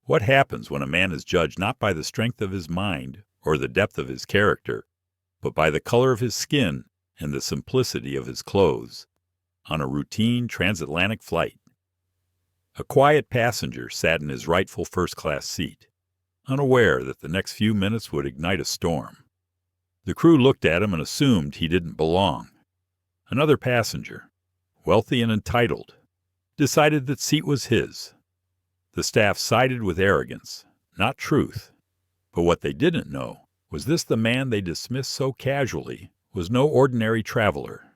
What happens when a man is judged not by the strength of his mind or the depth of his character, but by the color of his skin and the simplicity of his clothes, on a routine transatlantic flight? A quiet passenger sat in his rightful first-class seat, unaware that the next few minutes would ignite a storm. The crew looked at him and assumed he didn't belong. Another passenger, wealthy and entitled, decided that seat was his. The staff sided with arrogance, not truth. But what they didn't know was the man they dismissed so casually was no ordinary traveler.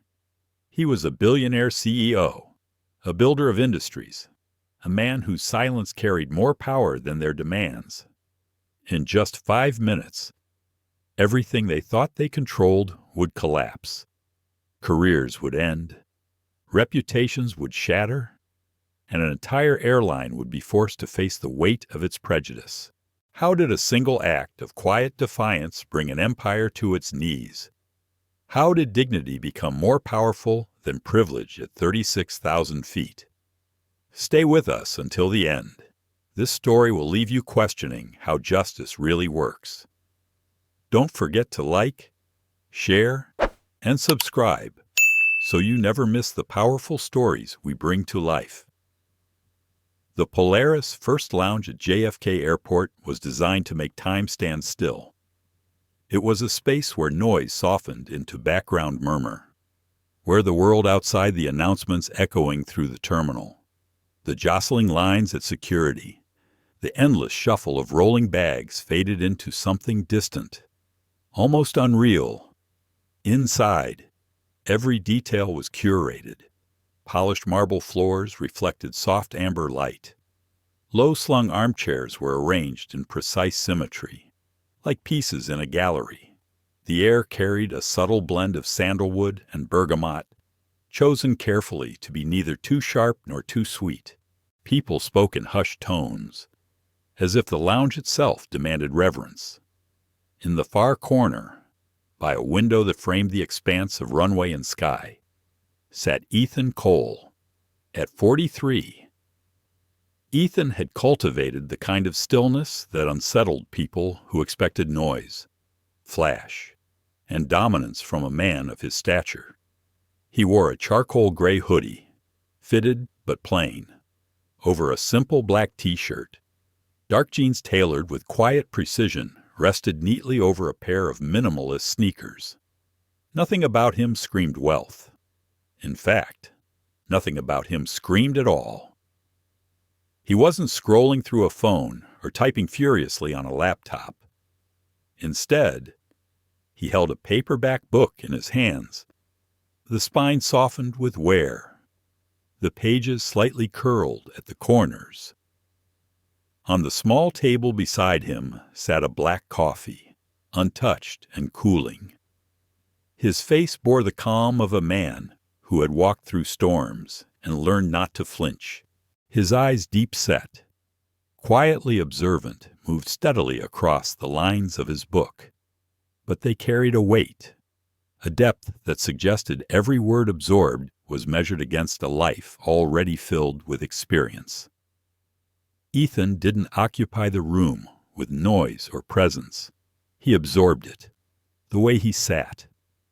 He was a billionaire CEO, a builder of industries, a man whose silence carried more power than their demands. In just 5 minutes, everything they thought they controlled would collapse. Careers would end, reputations would shatter, and an entire airline would be forced to face the weight of its prejudice. How did a single act of quiet defiance bring an empire to its knees? How did dignity become more powerful than privilege at 36,000 feet? Stay with us until the end. This story will leave you questioning how justice really works. Don't forget to like, share, and subscribe so you never miss the powerful stories we bring to life. The Polaris First Lounge at JFK Airport was designed to make time stand still. It was a space where noise softened into background murmur, where the world outside the announcements echoing through the terminal, the jostling lines at security, the endless shuffle of rolling bags faded into something distant, almost unreal. Inside, every detail was curated. Polished marble floors reflected soft amber light. Low-slung armchairs were arranged in precise symmetry, like pieces in a gallery. The air carried a subtle blend of sandalwood and bergamot, chosen carefully to be neither too sharp nor too sweet. People spoke in hushed tones, as if the lounge itself demanded reverence. In the far corner, by a window that framed the expanse of runway and sky, sat Ethan Cole. At 43, Ethan had cultivated the kind of stillness that unsettled people who expected noise, flash, and dominance from a man of his stature. He wore a charcoal gray hoodie, fitted but plain, over a simple black t-shirt. Dark jeans tailored with quiet precision rested neatly over a pair of minimalist sneakers. Nothing about him screamed wealth. In fact, nothing about him screamed at all. He wasn't scrolling through a phone or typing furiously on a laptop. Instead, he held a paperback book in his hands, the spine softened with wear, the pages slightly curled at the corners. On the small table beside him sat a black coffee, untouched and cooling. His face bore the calm of a man who had walked through storms and learned not to flinch. His eyes deep set, quietly observant, moved steadily across the lines of his book. But they carried a weight, a depth that suggested every word absorbed was measured against a life already filled with experience. Ethan didn't occupy the room with noise or presence. He absorbed it. The way he sat,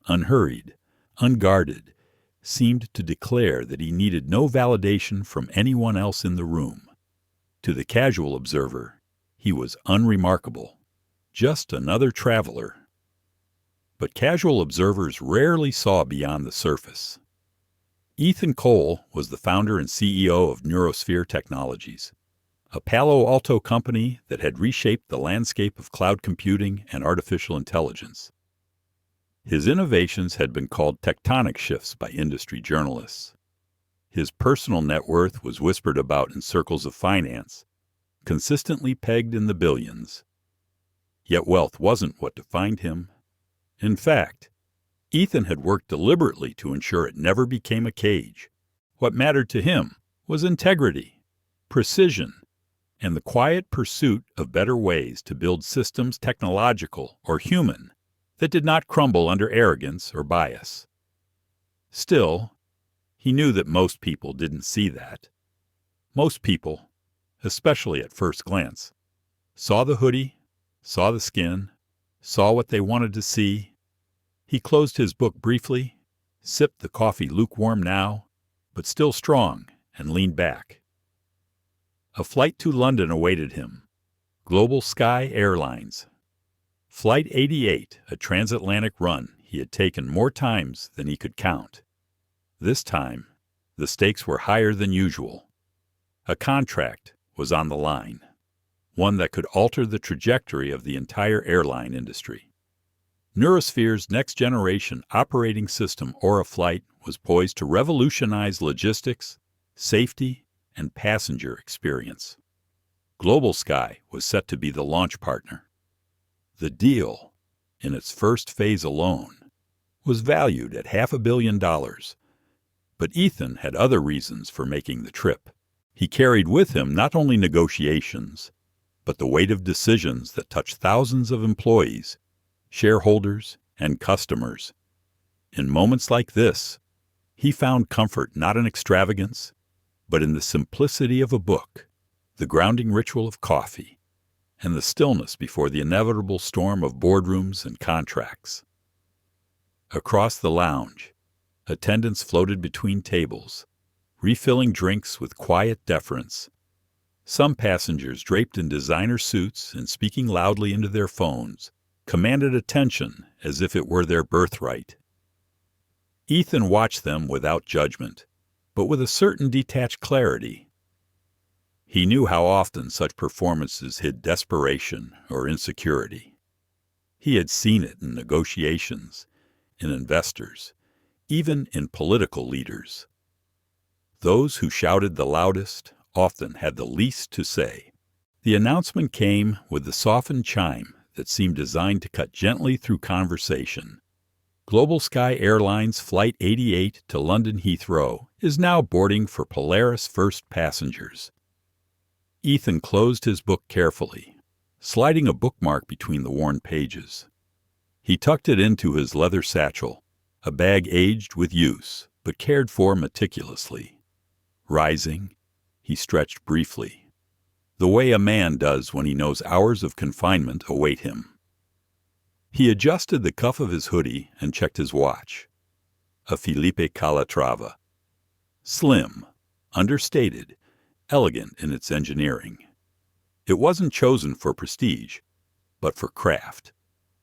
unhurried, unguarded, seemed to declare that he needed no validation from anyone else in the room. To the casual observer, he was unremarkable, just another traveler. But casual observers rarely saw beyond the surface. Ethan Cole was the founder and CEO of NeuroSphere Technologies, a Palo Alto company that had reshaped the landscape of cloud computing and artificial intelligence. His innovations had been called tectonic shifts by industry journalists. His personal net worth was whispered about in circles of finance, consistently pegged in the billions. Yet wealth wasn't what defined him. In fact, Ethan had worked deliberately to ensure it never became a cage. What mattered to him was integrity, precision, and the quiet pursuit of better ways to build systems, technological or human, that did not crumble under arrogance or bias. Still, he knew that most people didn't see that. Most people, especially at first glance. Saw the hoodie, saw the skin, saw what they wanted to see. He closed his book briefly, sipped the coffee lukewarm now, but still strong, and leaned back. A flight to London awaited him. GlobalSky Airlines. Flight 88, a transatlantic run he had taken more times than he could count. This time, the stakes were higher than usual. A contract was on the line, one that could alter the trajectory of the entire airline industry. NeuroSphere's next-generation operating system, Aura Flight, was poised to revolutionize logistics, safety, and passenger experience. GlobalSky was set to be the launch partner. The deal, in its first phase alone, was valued at $500 million. But Ethan had other reasons for making the trip. He carried with him not only negotiations, but the weight of decisions that touched thousands of employees, shareholders, and customers. In moments like this, he found comfort not in extravagance, but in the simplicity of a book, the grounding ritual of coffee, and the stillness before the inevitable storm of boardrooms and contracts. Across the lounge, attendants floated between tables, refilling drinks with quiet deference. Some passengers, draped in designer suits and speaking loudly into their phones, commanded attention as if it were their birthright. Ethan watched them without judgment, but with a certain detached clarity. He knew how often such performances hid desperation or insecurity. He had seen it in negotiations, in investors, even in political leaders. Those who shouted the loudest often had the least to say. The announcement came with the softened chime that seemed designed to cut gently through conversation. GlobalSky Airlines Flight 88 to London Heathrow is now boarding for Polaris first passengers. Ethan closed his book carefully, sliding a bookmark between the worn pages. He tucked it into his leather satchel, a bag aged with use, but cared for meticulously. Rising, he stretched briefly, the way a man does when he knows hours of confinement await him. He adjusted the cuff of his hoodie and checked his watch. A Felipe Calatrava. Slim, understated, elegant in its engineering. It wasn't chosen for prestige, but for craft,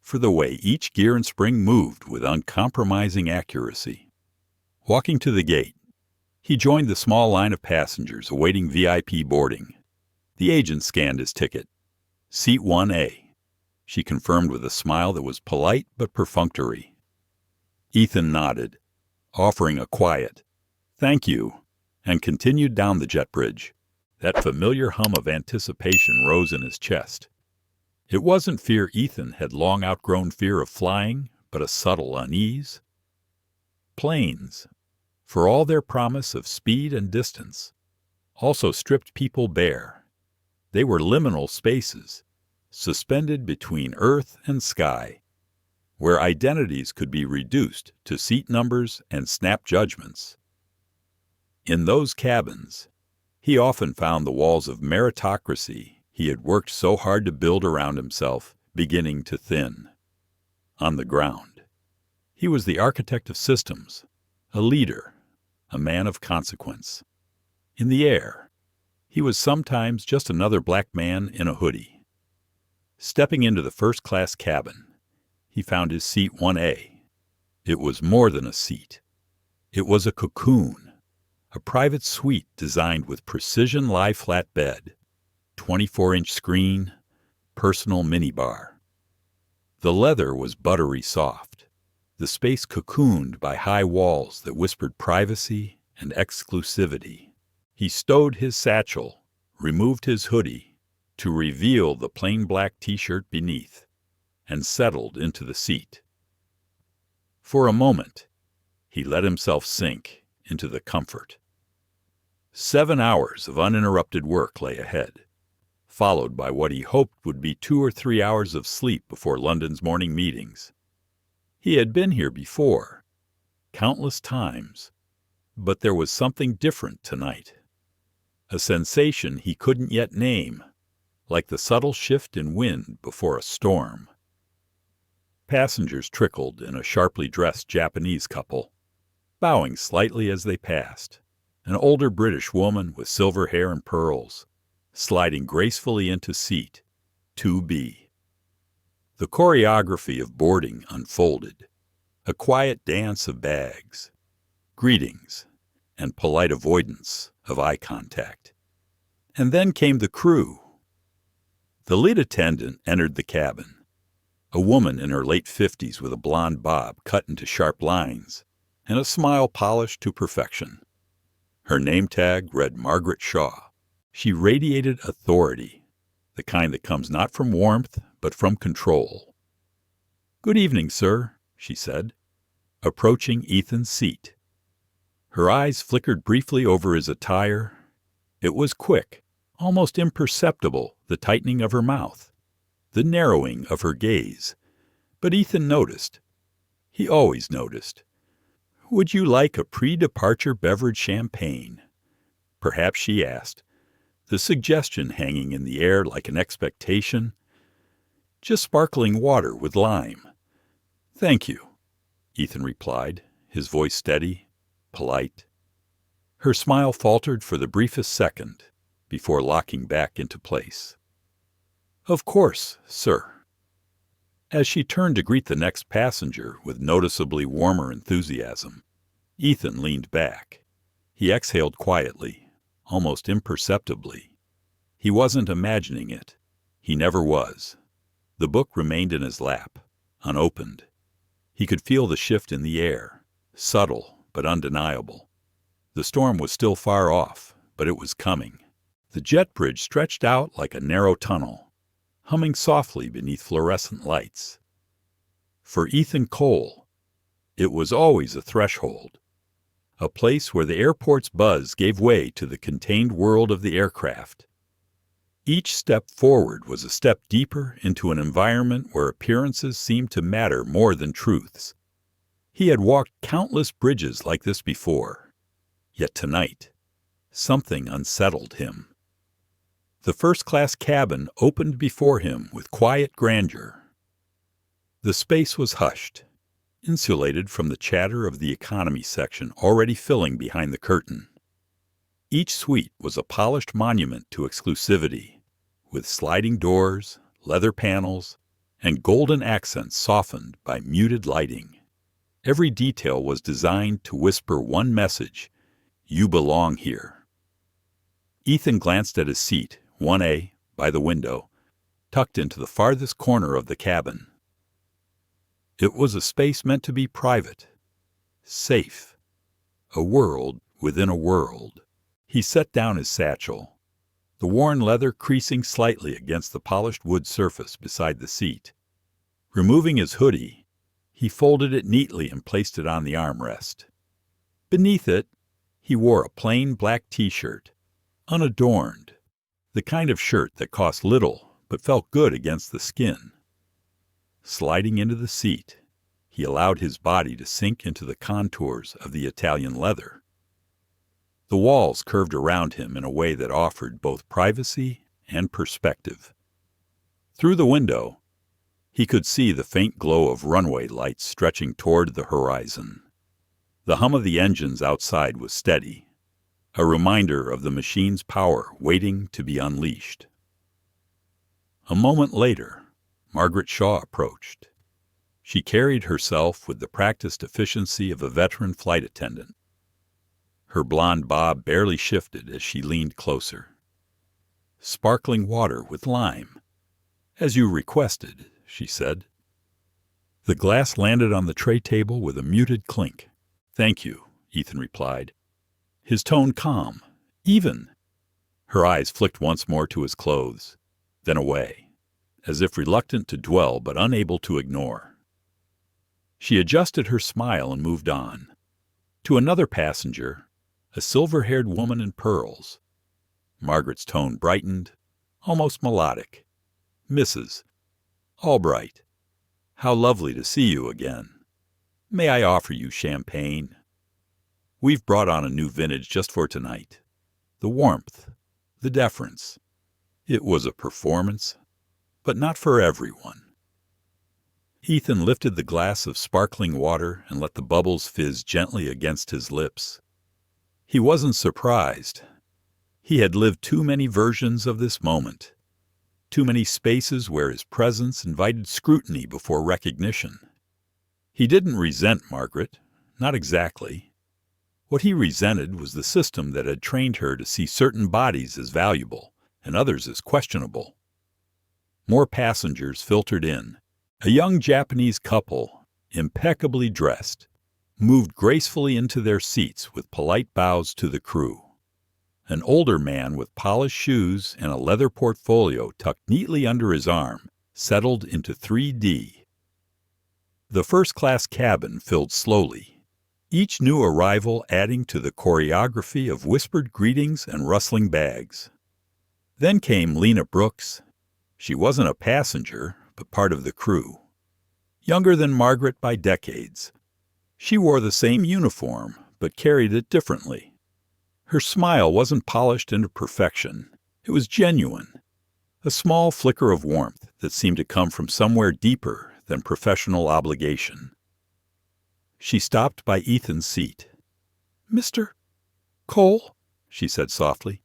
for the way each gear and spring moved with uncompromising accuracy. Walking to the gate, he joined the small line of passengers awaiting VIP boarding. The agent scanned his ticket. Seat 1A. She confirmed with a smile that was polite but perfunctory. Ethan nodded, offering a quiet, "Thank you," and continued down the jet bridge. That familiar hum of anticipation rose in his chest. It wasn't fear. Ethan had long outgrown fear of flying, but a subtle unease. Planes, for all their promise of speed and distance, also stripped people bare. They were liminal spaces, suspended between earth and sky, where identities could be reduced to seat numbers and snap judgments. In those cabins, he often found the walls of meritocracy he had worked so hard to build around himself beginning to thin. On the ground, he was the architect of systems, a leader, a man of consequence. In the air, he was sometimes just another black man in a hoodie. Stepping into the first-class cabin, he found his seat 1A. It was more than a seat. It was a cocoon, a private suite designed with precision lie-flat bed, 24-inch screen, personal minibar. The leather was buttery soft, the space cocooned by high walls that whispered privacy and exclusivity. He stowed his satchel, removed his hoodie to reveal the plain black t-shirt beneath, and settled into the seat. For a moment, he let himself sink into the comfort. 7 hours of uninterrupted work lay ahead, followed by what he hoped would be 2 or 3 hours of sleep before London's morning meetings. He had been here before, countless times, but there was something different tonight. a sensation he couldn't yet name, like the subtle shift in wind before a storm. Passengers trickled in a sharply dressed Japanese couple, bowing slightly as they passed, an older British woman with silver hair and pearls, sliding gracefully into seat 2B. The choreography of boarding unfolded, a quiet dance of bags, greetings, and polite avoidance of eye contact. And then came the crew. The lead attendant entered the cabin, a woman in her late 50s with a blonde bob cut into sharp lines and a smile polished to perfection. Her name tag read Margaret Shaw. She radiated authority, the kind that comes not from warmth but from control. "Good evening, sir," she said, approaching Ethan's seat. Her eyes flickered briefly over his attire. It was quick, almost imperceptible, the tightening of her mouth, the narrowing of her gaze. But Ethan noticed. He always noticed. "Would you like a pre-departure beverage champagne?" Perhaps she asked, the suggestion hanging in the air like an expectation. "Just sparkling water with lime." "Thank you," Ethan replied, his voice steady, polite. Her smile faltered for the briefest second before locking back into place. "Of course, sir." As she turned to greet the next passenger with noticeably warmer enthusiasm, Ethan leaned back. He exhaled quietly, almost imperceptibly. He wasn't imagining it. He never was. The book remained in his lap, unopened. He could feel the shift in the air, subtle but undeniable. The storm was still far off, but it was coming. The jet bridge stretched out like a narrow tunnel, humming softly beneath fluorescent lights. For Ethan Cole, it was always a threshold, a place where the airport's buzz gave way to the contained world of the aircraft. Each step forward was a step deeper into an environment where appearances seemed to matter more than truths. He had walked countless bridges like this before, yet tonight, something unsettled him. The first-class cabin opened before him with quiet grandeur. The space was hushed, insulated from the chatter of the economy section already filling behind the curtain. Each suite was a polished monument to exclusivity, with sliding doors, leather panels, and golden accents softened by muted lighting. Every detail was designed to whisper one message: "You belong here." Ethan glanced at his seat, 1A, by the window, tucked into the farthest corner of the cabin. It was a space meant to be private, safe, a world within a world. He set down his satchel, the worn leather creasing slightly against the polished wood surface beside the seat. Removing his hoodie, he folded it neatly and placed it on the armrest. Beneath it, he wore a plain black t-shirt, unadorned, the kind of shirt that cost little but felt good against the skin. Sliding into the seat, he allowed his body to sink into the contours of the Italian leather. The walls curved around him in a way that offered both privacy and perspective. Through the window, he could see the faint glow of runway lights stretching toward the horizon. The hum of the engines outside was steady, a reminder of the machine's power waiting to be unleashed. A moment later, Margaret Shaw approached. She carried herself with the practiced efficiency of a veteran flight attendant. Her blonde bob barely shifted as she leaned closer. "Sparkling water with lime, as you requested," she said. The glass landed on the tray table with a muted clink. "Thank you," Ethan replied, his tone calm, even. Her eyes flicked once more to his clothes, then away, as if reluctant to dwell but unable to ignore. She adjusted her smile and moved on. To another passenger, a silver-haired woman in pearls. Margaret's tone brightened, almost melodic. "Mrs. Albright, how lovely to see you again. May I offer you champagne? We've brought on a new vintage just for tonight. The warmth, the deference. It was a performance, but not for everyone. Ethan lifted the glass of sparkling water and let the bubbles fizz gently against his lips. He wasn't surprised. He had lived too many versions of this moment, too many spaces where his presence invited scrutiny before recognition. He didn't resent Margaret, not exactly. What he resented was the system that had trained her to see certain bodies as valuable and others as questionable. More passengers filtered in. A young Japanese couple, impeccably dressed, moved gracefully into their seats with polite bows to the crew. An older man with polished shoes and a leather portfolio tucked neatly under his arm settled into 3D. The first-class cabin filled slowly, each new arrival adding to the choreography of whispered greetings and rustling bags. Then came Lena Brooks. She wasn't a passenger, but part of the crew. Younger than Margaret by decades, she wore the same uniform, but carried it differently. Her smile wasn't polished into perfection. It was genuine, a small flicker of warmth that seemed to come from somewhere deeper than professional obligation. She stopped by Ethan's seat. "Mr. Cole," she said softly,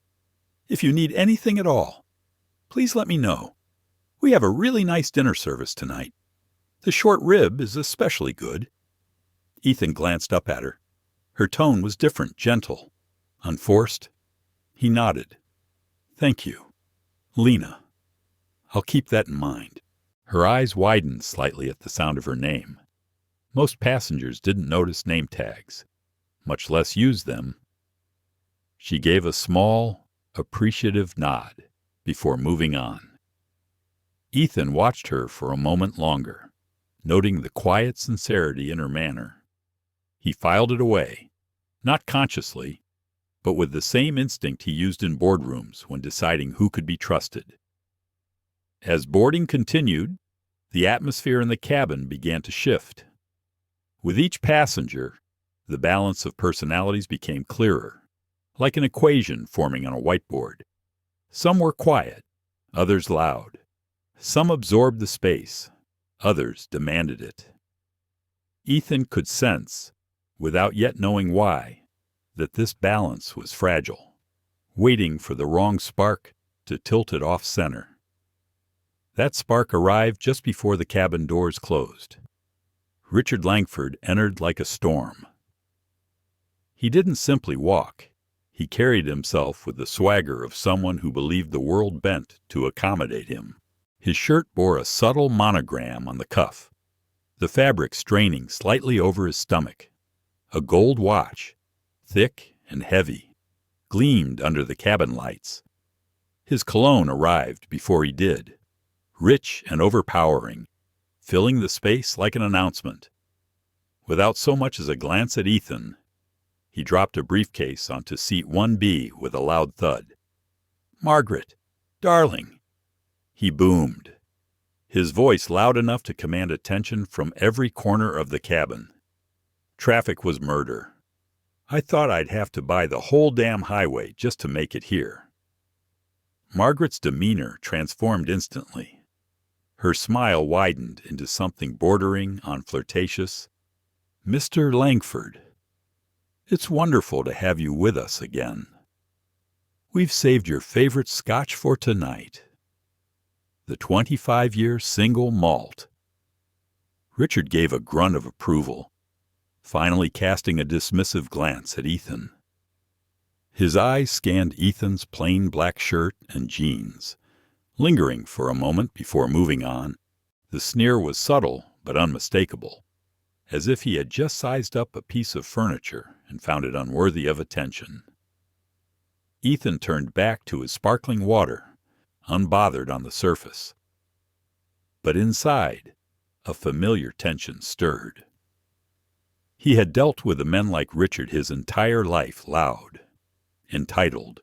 "if you need anything at all, please let me know. We have a really nice dinner service tonight. The short rib is especially good." Ethan glanced up at her. Her tone was different, gentle, unforced. He nodded. "Thank you, Lena. I'll keep that in mind." Her eyes widened slightly at the sound of her name. Most passengers didn't notice name tags, much less use them. She gave a small, appreciative nod before moving on. Ethan watched her for a moment longer, noting the quiet sincerity in her manner. He filed it away, not consciously, but with the same instinct he used in boardrooms when deciding who could be trusted. As boarding continued, the atmosphere in the cabin began to shift. With each passenger, the balance of personalities became clearer, like an equation forming on a whiteboard. Some were quiet, others loud. Some absorbed the space, others demanded it. Ethan could sense, without yet knowing why, that this balance was fragile, waiting for the wrong spark to tilt it off-center. That spark arrived just before the cabin doors closed. Richard Langford entered like a storm. He didn't simply walk. He carried himself with the swagger of someone who believed the world bent to accommodate him. His shirt bore a subtle monogram on the cuff, the fabric straining slightly over his stomach. A gold watch, thick and heavy, gleamed under the cabin lights. His cologne arrived before he did, rich and overpowering, filling the space like an announcement. Without so much as a glance at Ethan, he dropped a briefcase onto seat 1B with a loud thud. "Margaret, darling," he boomed, his voice loud enough to command attention from every corner of the cabin. Traffic was murder. I thought I'd have to buy the whole damn highway just to make it here. Margaret's demeanor transformed instantly. Her smile widened into something bordering on flirtatious. "Mr. Langford, it's wonderful to have you with us again. We've saved your favorite scotch for tonight. The 25-year single malt." Richard gave a grunt of approval, finally casting a dismissive glance at Ethan. His eyes scanned Ethan's plain black shirt and jeans, lingering for a moment before moving on. The sneer was subtle but unmistakable, as if he had just sized up a piece of furniture and found it unworthy of attention. Ethan turned back to his sparkling water, unbothered on the surface. But inside, a familiar tension stirred. He had dealt with the men like Richard his entire life, loud, entitled,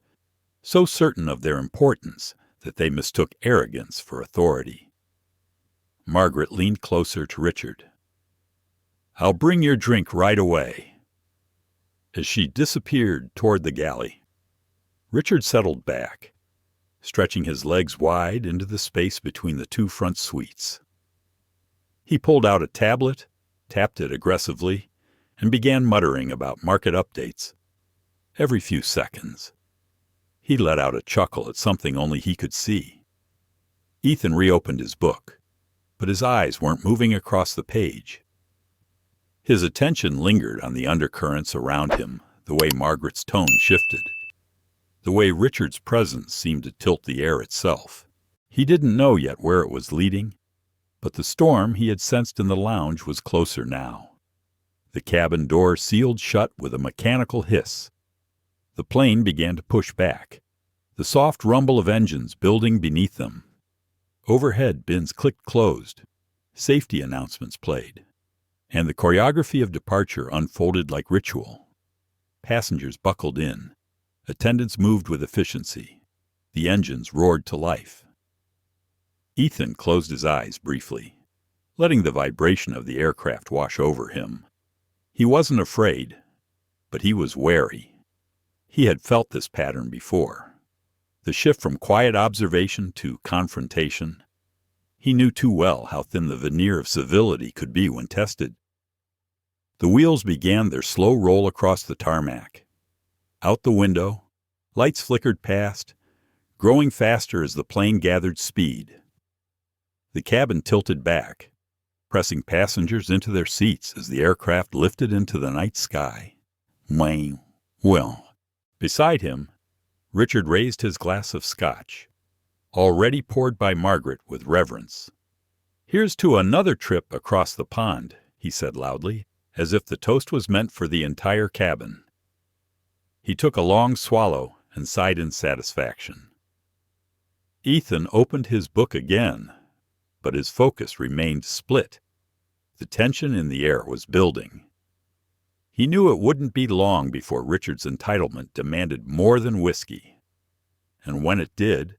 so certain of their importance that they mistook arrogance for authority. Margaret leaned closer to Richard. "I'll bring your drink right away." As she disappeared toward the galley, Richard settled back, stretching his legs wide into the space between the two front suites. He pulled out a tablet, tapped it aggressively, and began muttering about market updates. Every few seconds, he let out a chuckle at something only he could see. Ethan reopened his book, but his eyes weren't moving across the page. His attention lingered on the undercurrents around him, the way Margaret's tone shifted, the way Richard's presence seemed to tilt the air itself. He didn't know yet where it was leading, but the storm he had sensed in the lounge was closer now. The cabin door sealed shut with a mechanical hiss. The plane began to push back, the soft rumble of engines building beneath them. Overhead bins clicked closed, safety announcements played, and the choreography of departure unfolded like ritual. Passengers buckled in, attendants moved with efficiency, the engines roared to life. Ethan closed his eyes briefly, letting the vibration of the aircraft wash over him. He wasn't afraid, but he was wary. He had felt this pattern before. The shift from quiet observation to confrontation. He knew too well how thin the veneer of civility could be when tested. The wheels began their slow roll across the tarmac. Out the window, lights flickered past, growing faster as the plane gathered speed. The cabin tilted back, pressing passengers into their seats as the aircraft lifted into the night sky. Well. Beside him, Richard raised his glass of scotch, already poured by Margaret with reverence. "Here's to another trip across the pond," he said loudly, as if the toast was meant for the entire cabin. He took a long swallow and sighed in satisfaction. Ethan opened his book again, but his focus remained split. The tension in the air was building. He knew it wouldn't be long before Richard's entitlement demanded more than whiskey. And when it did,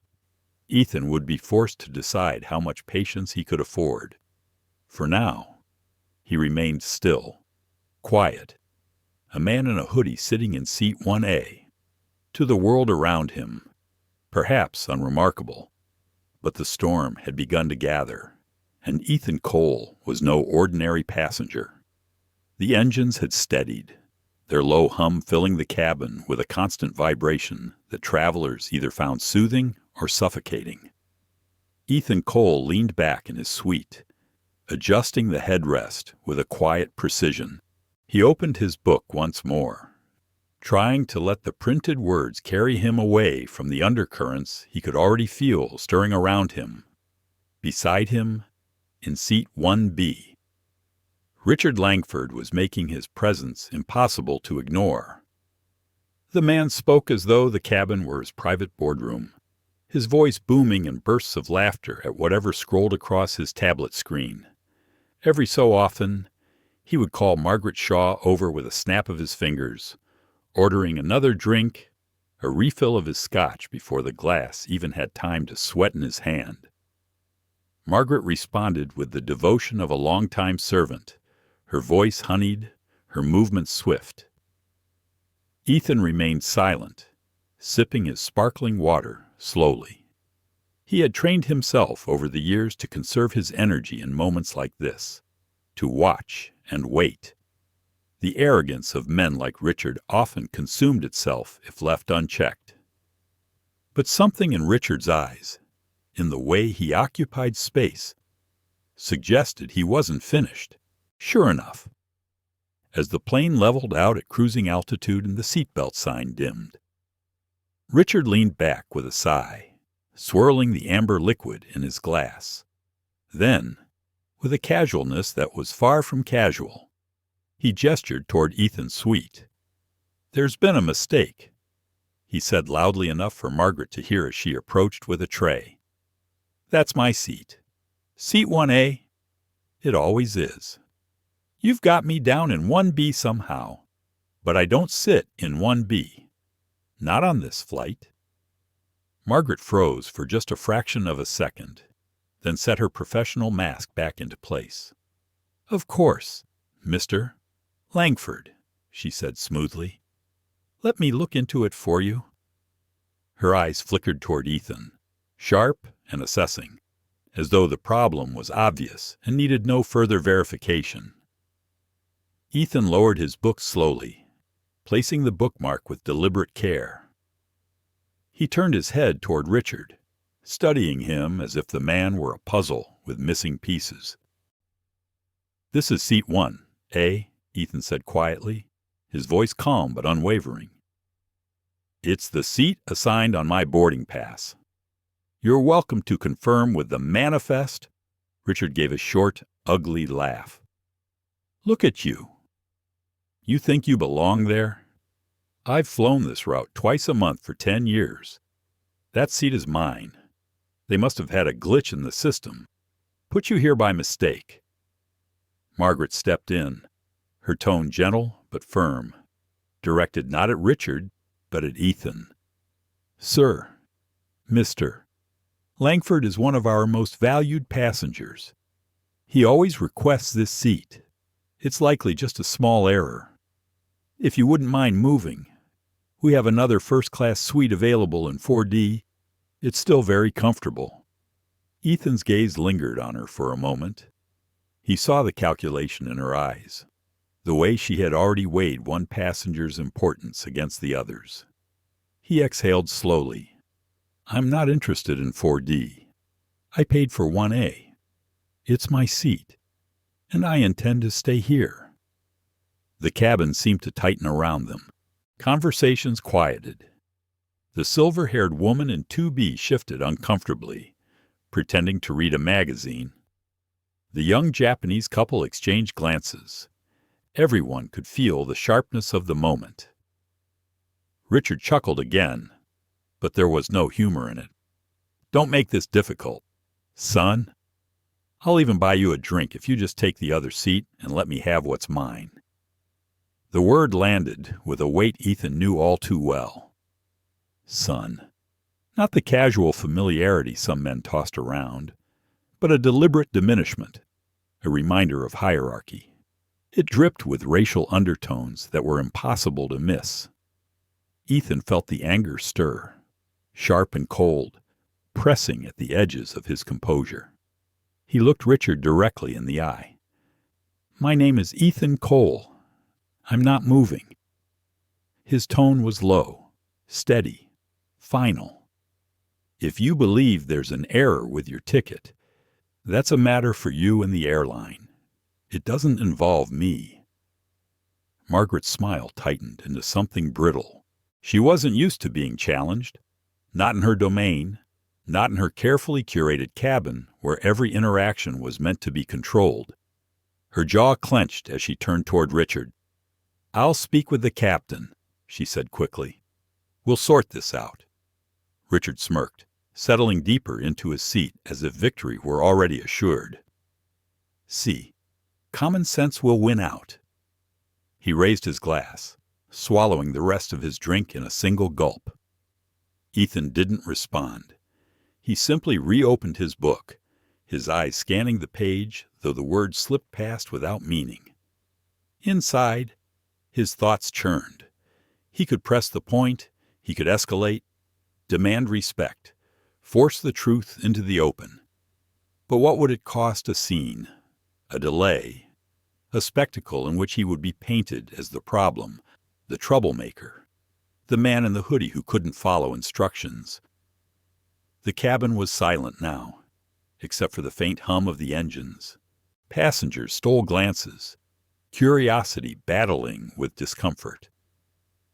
Ethan would be forced to decide how much patience he could afford. For now, he remained still, quiet, a man in a hoodie sitting in seat 1A. To the world around him, perhaps unremarkable, but the storm had begun to gather, and Ethan Cole was no ordinary passenger. The engines had steadied, their low hum filling the cabin with a constant vibration that travelers either found soothing or suffocating. Ethan Cole leaned back in his suite, adjusting the headrest with a quiet precision. He opened his book once more, trying to let the printed words carry him away from the undercurrents he could already feel stirring around him. Beside him, in seat 1B, Richard Langford was making his presence impossible to ignore. The man spoke as though the cabin were his private boardroom, his voice booming in bursts of laughter at whatever scrolled across his tablet screen. Every so often, he would call Margaret Shaw over with a snap of his fingers, ordering another drink, a refill of his scotch before the glass even had time to sweat in his hand. Margaret responded with the devotion of a longtime servant, her voice honeyed, her movements swift. Ethan remained silent, sipping his sparkling water slowly. He had trained himself over the years to conserve his energy in moments like this, to watch and wait. The arrogance of men like Richard often consumed itself if left unchecked. But something in Richard's eyes, in the way he occupied space, suggested he wasn't finished. Sure enough, as the plane leveled out at cruising altitude and the seatbelt sign dimmed, Richard leaned back with a sigh, swirling the amber liquid in his glass. Then, with a casualness that was far from casual, he gestured toward Ethan's suite. "There's been a mistake," he said loudly enough for Margaret to hear as she approached with a tray. "That's my seat. Seat 1A. It always is. You've got me down in 1B somehow, but I don't sit in 1B. Not on this flight." Margaret froze for just a fraction of a second, then set her professional mask back into place. "Of course, Mr. Langford," she said smoothly. "Let me look into it for you." Her eyes flickered toward Ethan, sharp and assessing, as though the problem was obvious and needed no further verification. Ethan lowered his book slowly, placing the bookmark with deliberate care. He turned his head toward Richard, studying him as if the man were a puzzle with missing pieces. "This is seat 1, eh?" Ethan said quietly, his voice calm but unwavering. "It's the seat assigned on my boarding pass. You're welcome to confirm with the manifest." Richard gave a short, ugly laugh. "Look at you. You think you belong there? I've flown this route twice a month for 10 years. That seat is mine. They must have had a glitch in the system. Put you here by mistake." Margaret stepped in, her tone gentle but firm, directed not at Richard, but at Ethan. "Sir, Mr. Langford is one of our most valued passengers. He always requests this seat. It's likely just a small error. If you wouldn't mind moving, we have another first-class suite available in 4D. It's still very comfortable." Ethan's gaze lingered on her for a moment. He saw the calculation in her eyes, the way she had already weighed one passenger's importance against the others. He exhaled slowly. "I'm not interested in 4D. I paid for 1A. It's my seat, and I intend to stay here." The cabin seemed to tighten around them. Conversations quieted. The silver-haired woman in 2B shifted uncomfortably, pretending to read a magazine. The young Japanese couple exchanged glances. Everyone could feel the sharpness of the moment. Richard chuckled again, but there was no humor in it. "Don't make this difficult, son. I'll even buy you a drink if you just take the other seat and let me have what's mine." The word landed with a weight Ethan knew all too well. Son. Not the casual familiarity some men tossed around, but a deliberate diminishment, a reminder of hierarchy. It dripped with racial undertones that were impossible to miss. Ethan felt the anger stir, sharp and cold, pressing at the edges of his composure. He looked Richard directly in the eye. "My name is Ethan Cole. I'm not moving." His tone was low, steady, final. "If you believe there's an error with your ticket, that's a matter for you and the airline. It doesn't involve me." Margaret's smile tightened into something brittle. She wasn't used to being challenged. Not in her domain, not in her carefully curated cabin where every interaction was meant to be controlled. Her jaw clenched as she turned toward Richard. "I'll speak with the captain," she said quickly. "We'll sort this out." Richard smirked, settling deeper into his seat as if victory were already assured. "See, common sense will win out." He raised his glass, swallowing the rest of his drink in a single gulp. Ethan didn't respond. He simply reopened his book, his eyes scanning the page, though the words slipped past without meaning. Inside, his thoughts churned. He could press the point, he could escalate, demand respect, force the truth into the open. But what would it cost a scene, a delay, a spectacle in which he would be painted as the problem, the troublemaker, the man in the hoodie who couldn't follow instructions? The cabin was silent now, except for the faint hum of the engines. Passengers stole glances, curiosity battling with discomfort.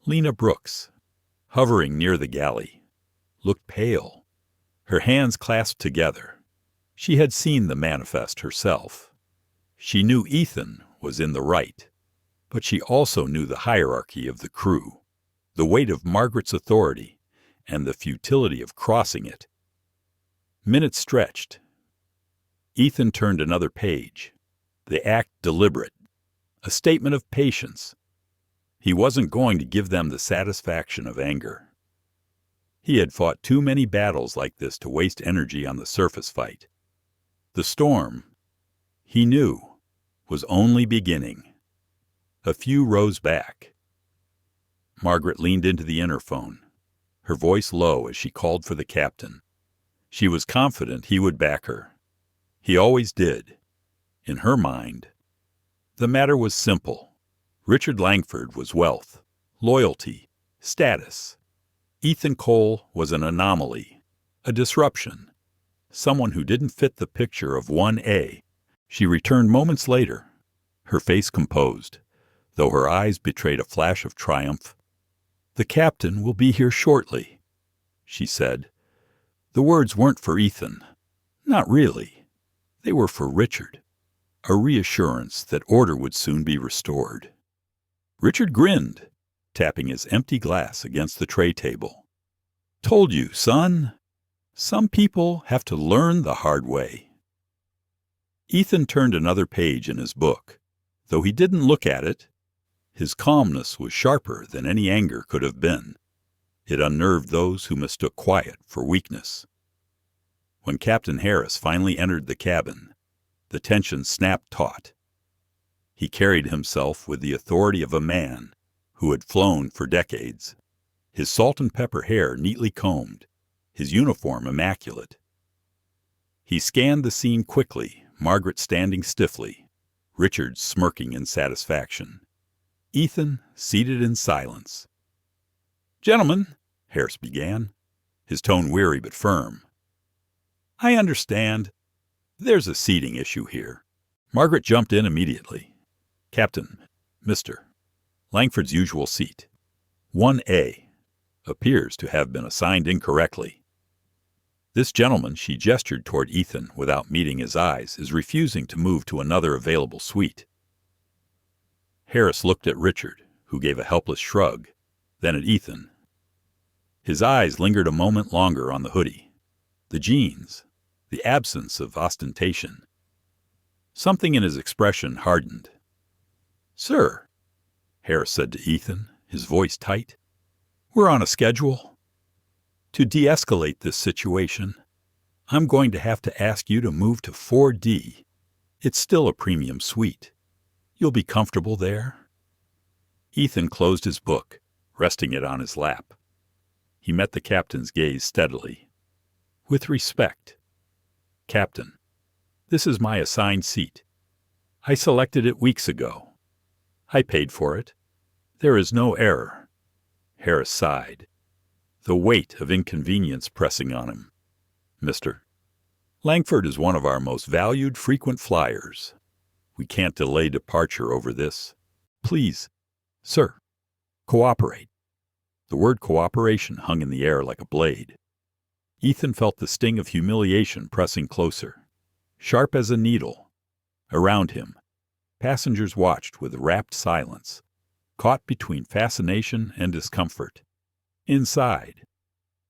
Lena Brooks, hovering near the galley, looked pale, her hands clasped together. She had seen the manifest herself. She knew Ethan was in the right, but she also knew the hierarchy of the crew, the weight of Margaret's authority, and the futility of crossing it. Minutes stretched. Ethan turned another page, the act deliberate, a statement of patience. He wasn't going to give them the satisfaction of anger. He had fought too many battles like this to waste energy on the surface fight. The storm, he knew, was only beginning. A few rows back. Margaret leaned into the interphone, her voice low as she called for the captain. She was confident he would back her. He always did. In her mind, the matter was simple. Richard Langford was wealth, loyalty, status. Ethan Cole was an anomaly, a disruption, someone who didn't fit the picture of 1A. She returned moments later, her face composed, though her eyes betrayed a flash of triumph. "The captain will be here shortly," she said. The words weren't for Ethan. Not really. They were for Richard, a reassurance that order would soon be restored. Richard grinned, tapping his empty glass against the tray table. "Told you, son. Some people have to learn the hard way." Ethan turned another page in his book. Though he didn't look at it, his calmness was sharper than any anger could have been. It unnerved those who mistook quiet for weakness. When Captain Harris finally entered the cabin, the tension snapped taut. He carried himself with the authority of a man who had flown for decades, his salt and pepper hair neatly combed, his uniform immaculate. He scanned the scene quickly, Margaret standing stiffly, Richard smirking in satisfaction, Ethan seated in silence. "Gentlemen," Harris began, his tone weary but firm, "I understand. There's a seating issue here." Margaret jumped in immediately. "Captain, Mr. Langford's usual seat, 1A, appears to have been assigned incorrectly. This gentleman," she gestured toward Ethan without meeting his eyes, "is refusing to move to another available suite." Harris looked at Richard, who gave a helpless shrug, then at Ethan. His eyes lingered a moment longer on the hoodie, the jeans, the absence of ostentation. Something in his expression hardened. "Sir," Harris said to Ethan, his voice tight, "we're on a schedule. To de-escalate this situation, I'm going to have to ask you to move to 4D. It's still a premium suite. You'll be comfortable there." Ethan closed his book, resting it on his lap. He met the captain's gaze steadily. "With respect, Captain, this is my assigned seat. I selected it weeks ago. I paid for it. There is no error." Harris sighed, the weight of inconvenience pressing on him. "Mr. Langford is one of our most valued frequent flyers. We can't delay departure over this. Please, sir, cooperate." The word cooperation hung in the air like a blade. Ethan felt the sting of humiliation pressing closer, sharp as a needle. Around him, passengers watched with rapt silence, caught between fascination and discomfort. Inside,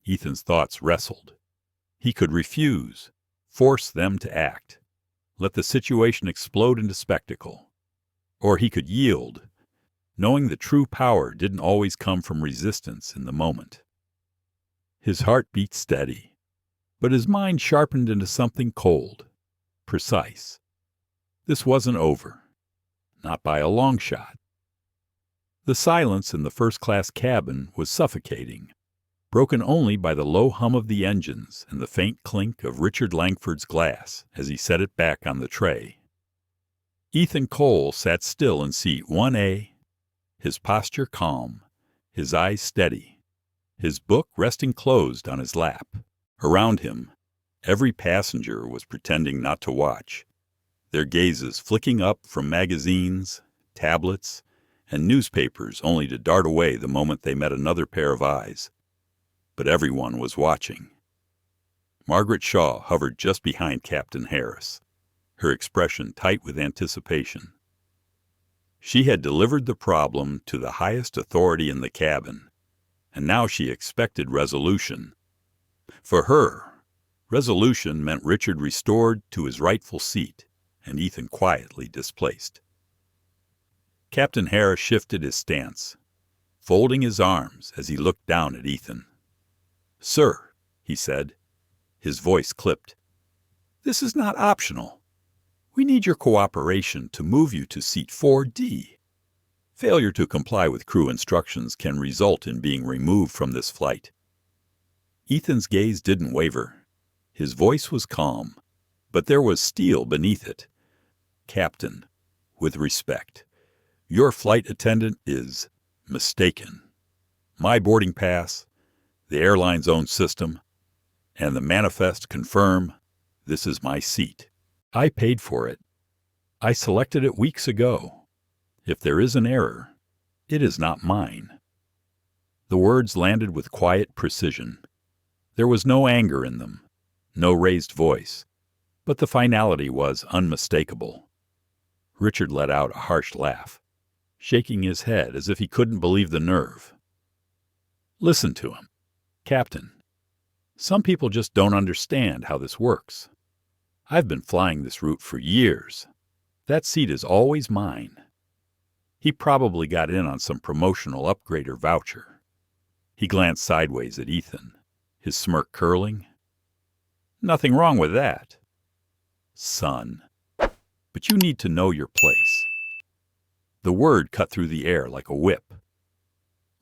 Ethan's thoughts wrestled. He could refuse, force them to act, let the situation explode into spectacle. Or he could yield, knowing that true power didn't always come from resistance in the moment. His heart beat steady, but his mind sharpened into something cold, precise. This wasn't over, not by a long shot. The silence in the first-class cabin was suffocating, broken only by the low hum of the engines and the faint clink of Richard Langford's glass as he set it back on the tray. Ethan Cole sat still in seat 1A, his posture calm, his eyes steady, his book resting closed on his lap. Around him, every passenger was pretending not to watch, their gazes flicking up from magazines, tablets, and newspapers only to dart away the moment they met another pair of eyes. But everyone was watching. Margaret Shaw hovered just behind Captain Harris, her expression tight with anticipation. She had delivered the problem to the highest authority in the cabin, and now she expected resolution. For her, resolution meant Richard restored to his rightful seat and Ethan quietly displaced. Captain Harris shifted his stance, folding his arms as he looked down at Ethan. "Sir," he said, his voice clipped, "this is not optional. We need your cooperation to move you to seat 4D. Failure to comply with crew instructions can result in being removed from this flight. Ethan's gaze didn't waver. His voice was calm, but there was steel beneath it. "Captain, with respect, your flight attendant is mistaken. My boarding pass, the airline's own system, and the manifest confirm this is my seat. I paid for it. I selected it weeks ago. If there is an error, it is not mine." The words landed with quiet precision. There was no anger in them, no raised voice, but the finality was unmistakable. Richard let out a harsh laugh, shaking his head as if he couldn't believe the nerve. "Listen to him. Captain, some people just don't understand how this works. I've been flying this route for years. That seat is always mine." He probably got in on some promotional upgrade or voucher. He glanced sideways at Ethan, his smirk curling. "Nothing wrong with that, son. But you need to know your place." The word cut through the air like a whip.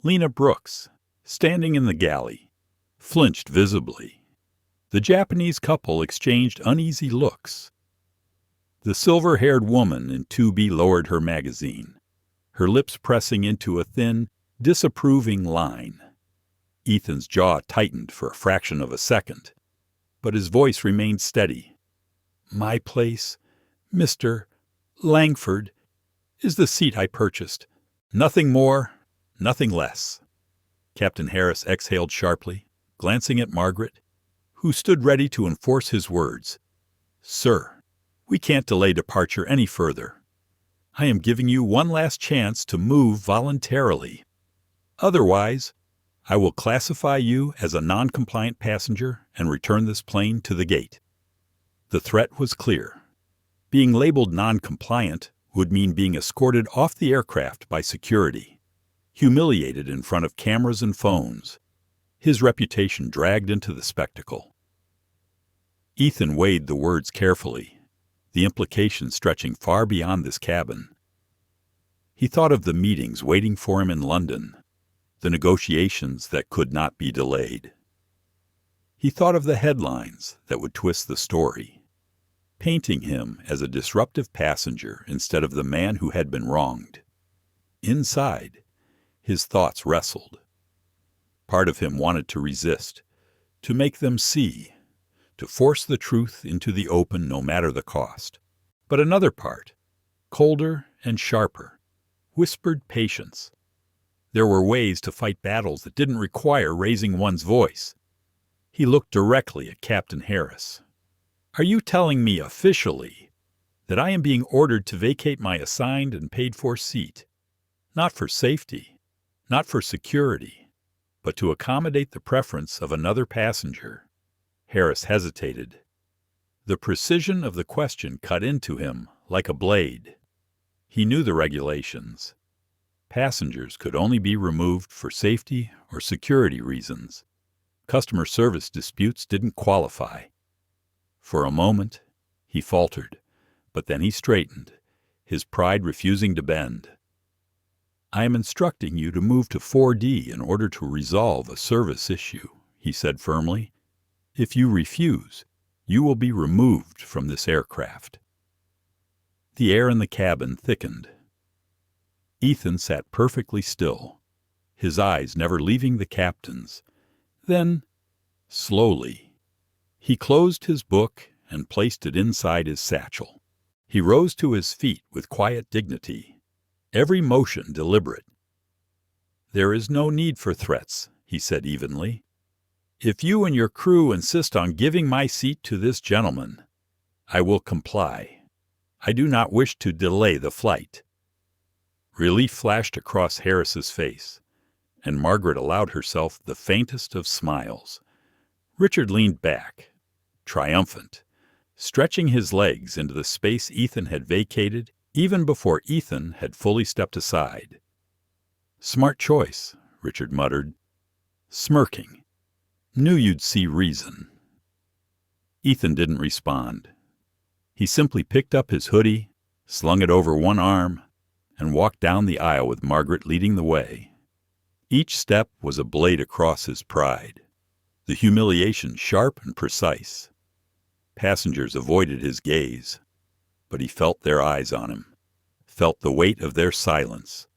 Lena Brooks, standing in the galley, flinched visibly. The Japanese couple exchanged uneasy looks. The silver-haired woman in 2B lowered her magazine, her lips pressing into a thin, disapproving line. Ethan's jaw tightened for a fraction of a second, but his voice remained steady. "My place, Mr. Langford, is the seat I purchased. Nothing more, nothing less." Captain Harris exhaled sharply, glancing at Margaret, who stood ready to enforce his words. "Sir, we can't delay departure any further. I am giving you one last chance to move voluntarily. Otherwise, I will classify you as a non-compliant passenger and return this plane to the gate." The threat was clear. Being labeled non-compliant would mean being escorted off the aircraft by security, humiliated in front of cameras and phones, his reputation dragged into the spectacle. Ethan weighed the words carefully, the implications stretching far beyond this cabin. He thought of the meetings waiting for him in London, the negotiations that could not be delayed. He thought of the headlines that would twist the story, painting him as a disruptive passenger instead of the man who had been wronged. Inside, his thoughts wrestled. Part of him wanted to resist, to make them see, to force the truth into the open no matter the cost. But another part, colder and sharper, whispered patience. There were ways to fight battles that didn't require raising one's voice. He looked directly at Captain Harris. "Are you telling me officially that I am being ordered to vacate my assigned and paid-for seat, not for safety, not for security, but to accommodate the preference of another passenger?" Harris hesitated. The precision of the question cut into him like a blade. He knew the regulations. Passengers could only be removed for safety or security reasons. Customer service disputes didn't qualify. For a moment, he faltered, but then he straightened, his pride refusing to bend. "I am instructing you to move to 4D in order to resolve a service issue," he said firmly. "If you refuse, you will be removed from this aircraft." The air in the cabin thickened. Ethan sat perfectly still, his eyes never leaving the captain's. Then, slowly, he closed his book and placed it inside his satchel. He rose to his feet with quiet dignity, every motion deliberate. "There is no need for threats," he said evenly. "If you and your crew insist on giving my seat to this gentleman, I will comply. I do not wish to delay the flight." Relief flashed across Harris's face, and Margaret allowed herself the faintest of smiles. Richard leaned back, triumphant, stretching his legs into the space Ethan had vacated even before Ethan had fully stepped aside. "Smart choice," Richard muttered, smirking. "Knew you'd see reason." Ethan didn't respond. He simply picked up his hoodie, slung it over one arm, and walked down the aisle with Margaret leading the way. Each step was a blade across his pride. the humiliation sharp and precise. Passengers avoided his gaze, but he felt their eyes on him, felt the weight of their silence,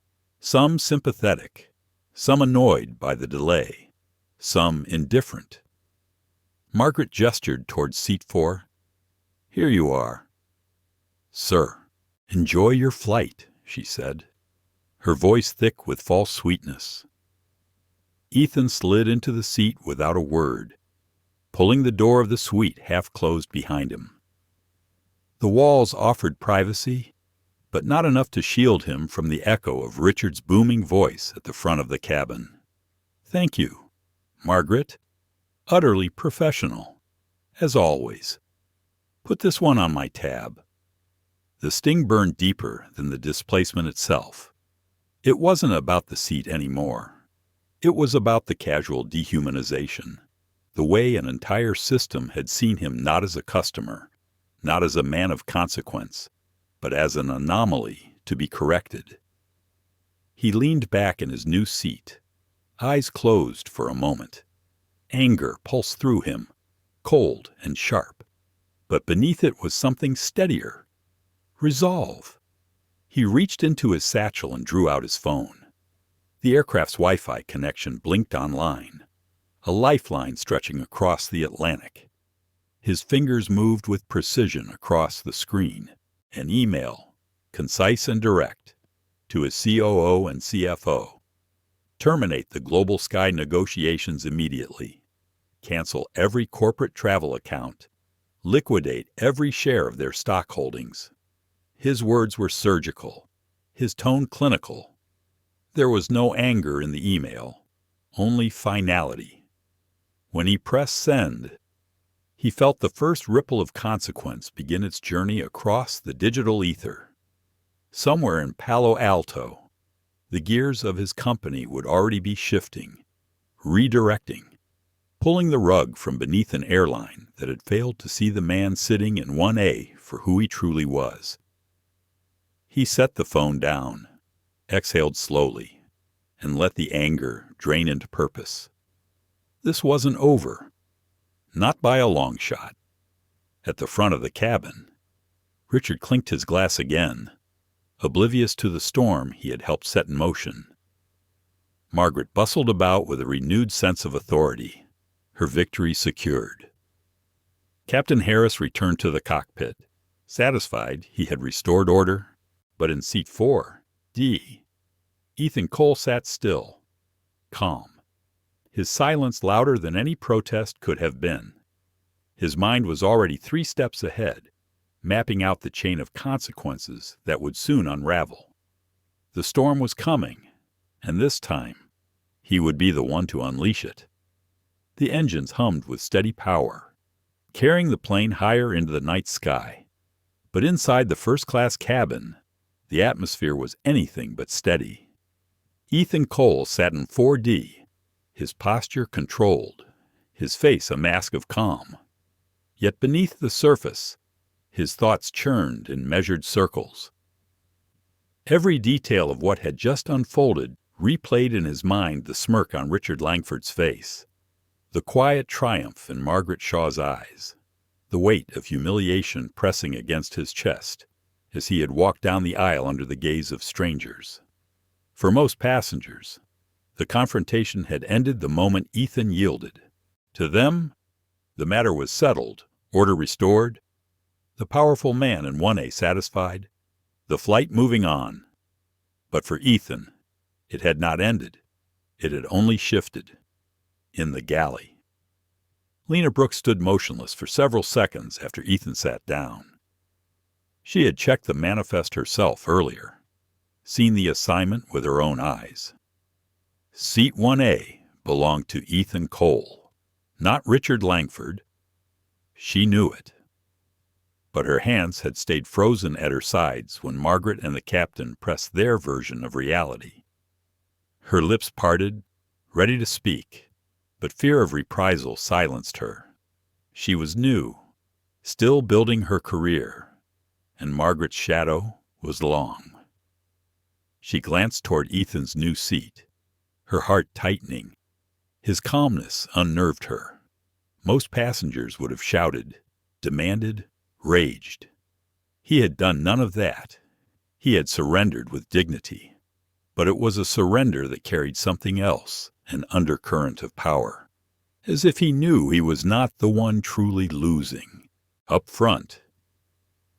some sympathetic, some annoyed by the delay, some indifferent. Margaret gestured towards seat 4. "Here you are." "Sir, enjoy your flight," she said, her voice thick with false sweetness. Ethan slid into the seat without a word, pulling the door of the suite half closed behind him. The walls offered privacy, but not enough to shield him from the echo of Richard's booming voice at the front of the cabin. "Thank you, Margaret. Utterly professional, as always. Put this one on my tab." The sting burned deeper than the displacement itself. It wasn't about the seat anymore. It was about the casual dehumanization, the way an entire system had seen him not as a customer, not as a man of consequence, but as an anomaly to be corrected. He leaned back in his new seat, eyes closed for a moment. Anger pulsed through him, cold and sharp, but beneath it was something steadier. Resolve. He reached into his satchel and drew out his phone. The aircraft's Wi-Fi connection blinked online, a lifeline stretching across the Atlantic. His fingers moved with precision across the screen. An email, concise and direct, to his COO and CFO. Terminate the GlobalSky negotiations immediately. Cancel every corporate travel account. Liquidate every share of their stock holdings. His words were surgical, his tone clinical. There was no anger in the email, only finality. When he pressed send, he felt the first ripple of consequence begin its journey across the digital ether. Somewhere in Palo Alto, the gears of his company would already be shifting, redirecting, pulling the rug from beneath an airline that had failed to see the man sitting in 1A for who he truly was. He set the phone down, exhaled slowly, and let the anger drain into purpose. This wasn't over. Not by a long shot. At the front of the cabin, Richard clinked his glass again, oblivious to the storm he had helped set in motion. Margaret bustled about with a renewed sense of authority, her victory secured. Captain Harris returned to the cockpit, satisfied he had restored order, but in seat 4D, Ethan Cole sat still, calm, his silence louder than any protest could have been. His mind was already 3 steps ahead, mapping out the chain of consequences that would soon unravel. The storm was coming, and this time, he would be the one to unleash it. The engines hummed with steady power, carrying the plane higher into the night sky. But inside the first-class cabin, the atmosphere was anything but steady. Ethan Cole sat in 4D, his posture controlled, his face a mask of calm. Yet beneath the surface, his thoughts churned in measured circles. Every detail of what had just unfolded replayed in his mind the smirk on Richard Langford's face, the quiet triumph in Margaret Shaw's eyes, the weight of humiliation pressing against his chest as he had walked down the aisle under the gaze of strangers. For most passengers, the confrontation had ended the moment Ethan yielded. To them, the matter was settled, order restored, the powerful man in 1A satisfied, the flight moving on. But for Ethan, it had not ended. It had only shifted. In the galley. Lena Brooks stood motionless for several seconds after Ethan sat down. She had checked the manifest herself earlier, seen the assignment with her own eyes. Seat 1A belonged to Ethan Cole, not Richard Langford. She knew it. But her hands had stayed frozen at her sides when Margaret and the captain pressed their version of reality. Her lips parted, ready to speak, but fear of reprisal silenced her. She was new, still building her career, and Margaret's shadow was long. She glanced toward Ethan's new seat, her heart tightening. His calmness unnerved her. Most passengers would have shouted, demanded, raged. He had done none of that. He had surrendered with dignity. But it was a surrender that carried something else, an undercurrent of power. As if he knew he was not the one truly losing. Up front,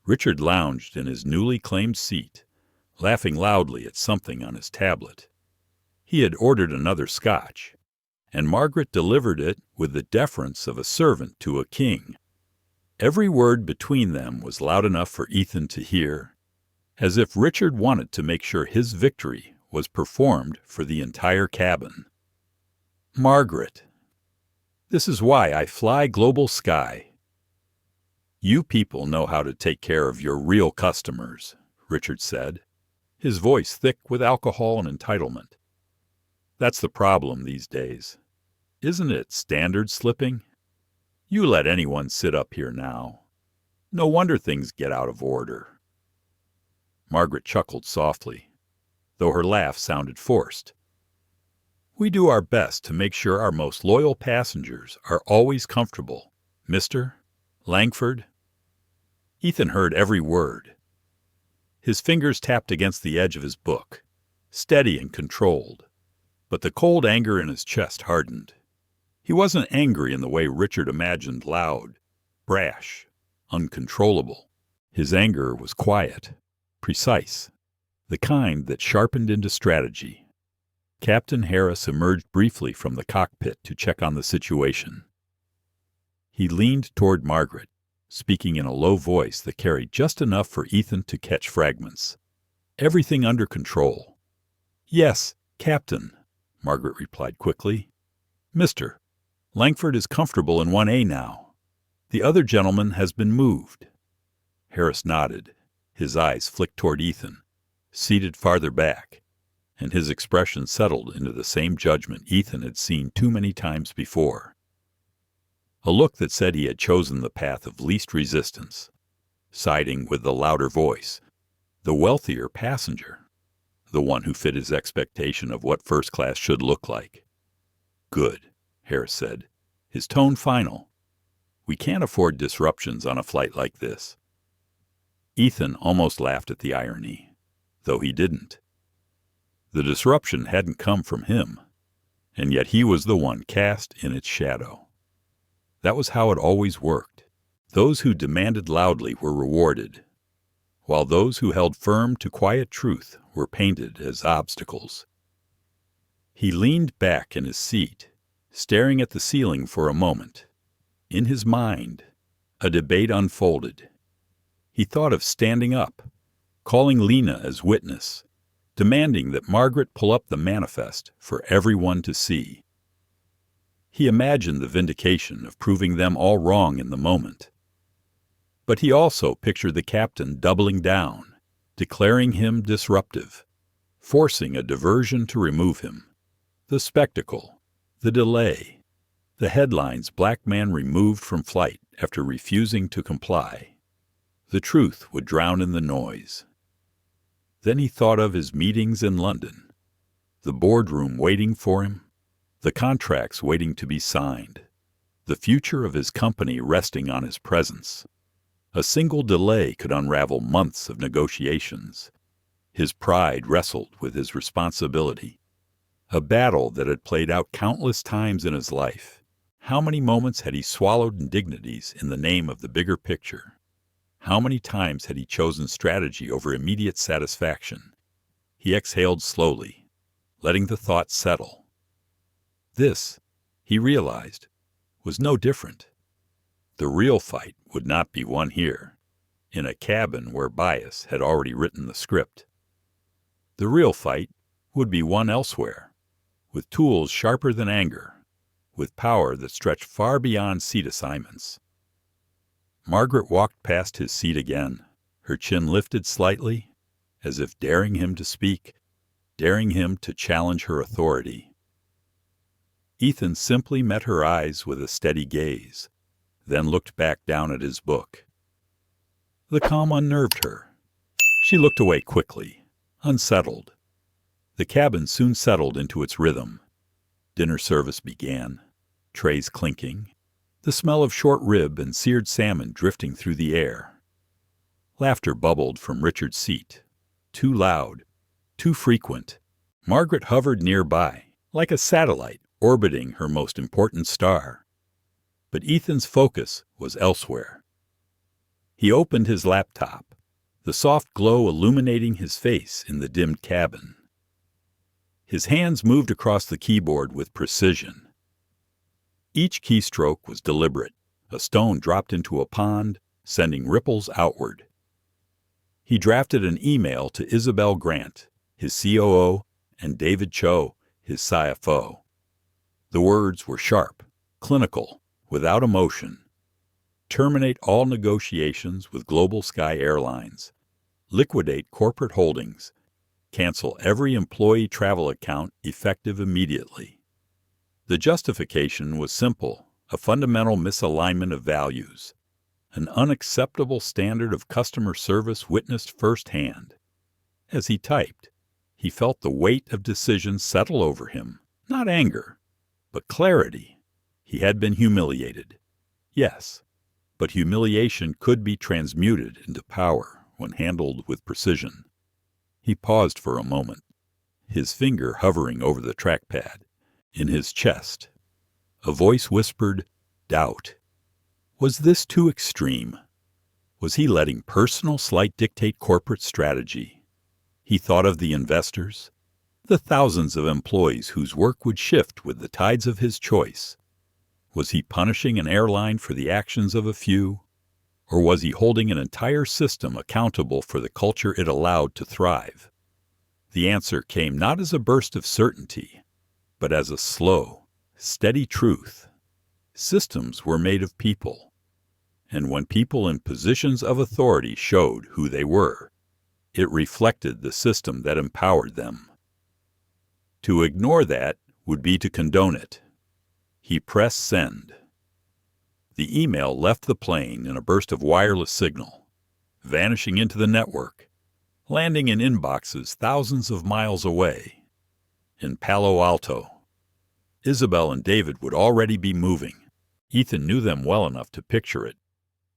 Richard lounged in his newly claimed seat, laughing loudly at something on his tablet. He had ordered another scotch, and Margaret delivered it with the deference of a servant to a king. Every word between them was loud enough for Ethan to hear, as if Richard wanted to make sure his victory was performed for the entire cabin. Margaret, this is why I fly GlobalSky. You people know how to take care of your real customers, Richard said, his voice thick with alcohol and entitlement. That's the problem these days. Isn't it standard slipping? You let anyone sit up here now. No wonder things get out of order. Margaret chuckled softly, though her laugh sounded forced. We do our best to make sure our most loyal passengers are always comfortable, Mr. Langford. Ethan heard every word. His fingers tapped against the edge of his book, steady and controlled, but the cold anger in his chest hardened. He wasn't angry in the way Richard imagined, loud, brash, uncontrollable. His anger was quiet, precise, the kind that sharpened into strategy. Captain Harris emerged briefly from the cockpit to check on the situation. He leaned toward Margaret, speaking in a low voice that carried just enough for Ethan to catch fragments. Everything under control. Yes, Captain, Margaret replied quickly. Mr. Langford is comfortable in 1A now. The other gentleman has been moved. Harris nodded. His eyes flicked toward Ethan, seated farther back, and his expression settled into the same judgment Ethan had seen too many times before. A look that said he had chosen the path of least resistance, siding with the louder voice, the wealthier passenger, the one who fit his expectation of what first class should look like. Good, Harris said, his tone final. We can't afford disruptions on a flight like this. Ethan almost laughed at the irony, though he didn't. The disruption hadn't come from him, and yet he was the one cast in its shadow. That was how it always worked. Those who demanded loudly were rewarded, while those who held firm to quiet truth were painted as obstacles. He leaned back in his seat, staring at the ceiling for a moment. In his mind, a debate unfolded. He thought of standing up, calling Lena as witness, demanding that Margaret pull up the manifest for everyone to see. He imagined the vindication of proving them all wrong in the moment. But he also pictured the captain doubling down, declaring him disruptive, forcing a diversion to remove him. The spectacle, the delay, the headlines, "Black man removed from flight after refusing to comply." The truth would drown in the noise. Then he thought of his meetings in London, the boardroom waiting for him, the contracts waiting to be signed, the future of his company resting on his presence. A single delay could unravel months of negotiations. His pride wrestled with his responsibility, a battle that had played out countless times in his life. How many moments had he swallowed indignities in the name of the bigger picture? How many times had he chosen strategy over immediate satisfaction? He exhaled slowly, letting the thought settle. This, he realized, was no different. The real fight would not be won here, in a cabin where bias had already written the script. The real fight would be won elsewhere, with tools sharper than anger, with power that stretched far beyond seat assignments. Margaret walked past his seat again, her chin lifted slightly, as if daring him to speak, daring him to challenge her authority. Ethan simply met her eyes with a steady gaze, then looked back down at his book. The calm unnerved her. She looked away quickly, unsettled. The cabin soon settled into its rhythm. Dinner service began, trays clinking. the smell of short rib and seared salmon drifting through the air. Laughter bubbled from Richard's seat. Too loud, too frequent. Margaret hovered nearby, like a satellite orbiting her most important star. But Ethan's focus was elsewhere. He opened his laptop, the soft glow illuminating his face in the dimmed cabin. His hands moved across the keyboard with precision. Each keystroke was deliberate, a stone dropped into a pond, sending ripples outward. He drafted an email to Isabel Grant, his COO, and David Cho, his CFO. The words were sharp, clinical, without emotion. Terminate all negotiations with GlobalSky Airlines. Liquidate corporate holdings. Cancel every employee travel account effective immediately. The justification was simple, a fundamental misalignment of values. An unacceptable standard of customer service witnessed firsthand. As he typed, he felt the weight of decisions settle over him, not anger, but clarity. He had been humiliated. Yes, but humiliation could be transmuted into power when handled with precision. He paused for a moment, his finger hovering over the trackpad. In his chest, a voice whispered, doubt. Was this too extreme? Was he letting personal slight dictate corporate strategy? He thought of the investors, the thousands of employees whose work would shift with the tides of his choice. Was he punishing an airline for the actions of a few? Or was he holding an entire system accountable for the culture it allowed to thrive? The answer came not as a burst of certainty, but as a slow, steady truth. Systems were made of people, and when people in positions of authority showed who they were, it reflected the system that empowered them. To ignore that would be to condone it. He pressed send. The email left the plane in a burst of wireless signal, vanishing into the network, landing in inboxes thousands of miles away. In Palo Alto, Isabel and David would already be moving. Ethan knew them well enough to picture it.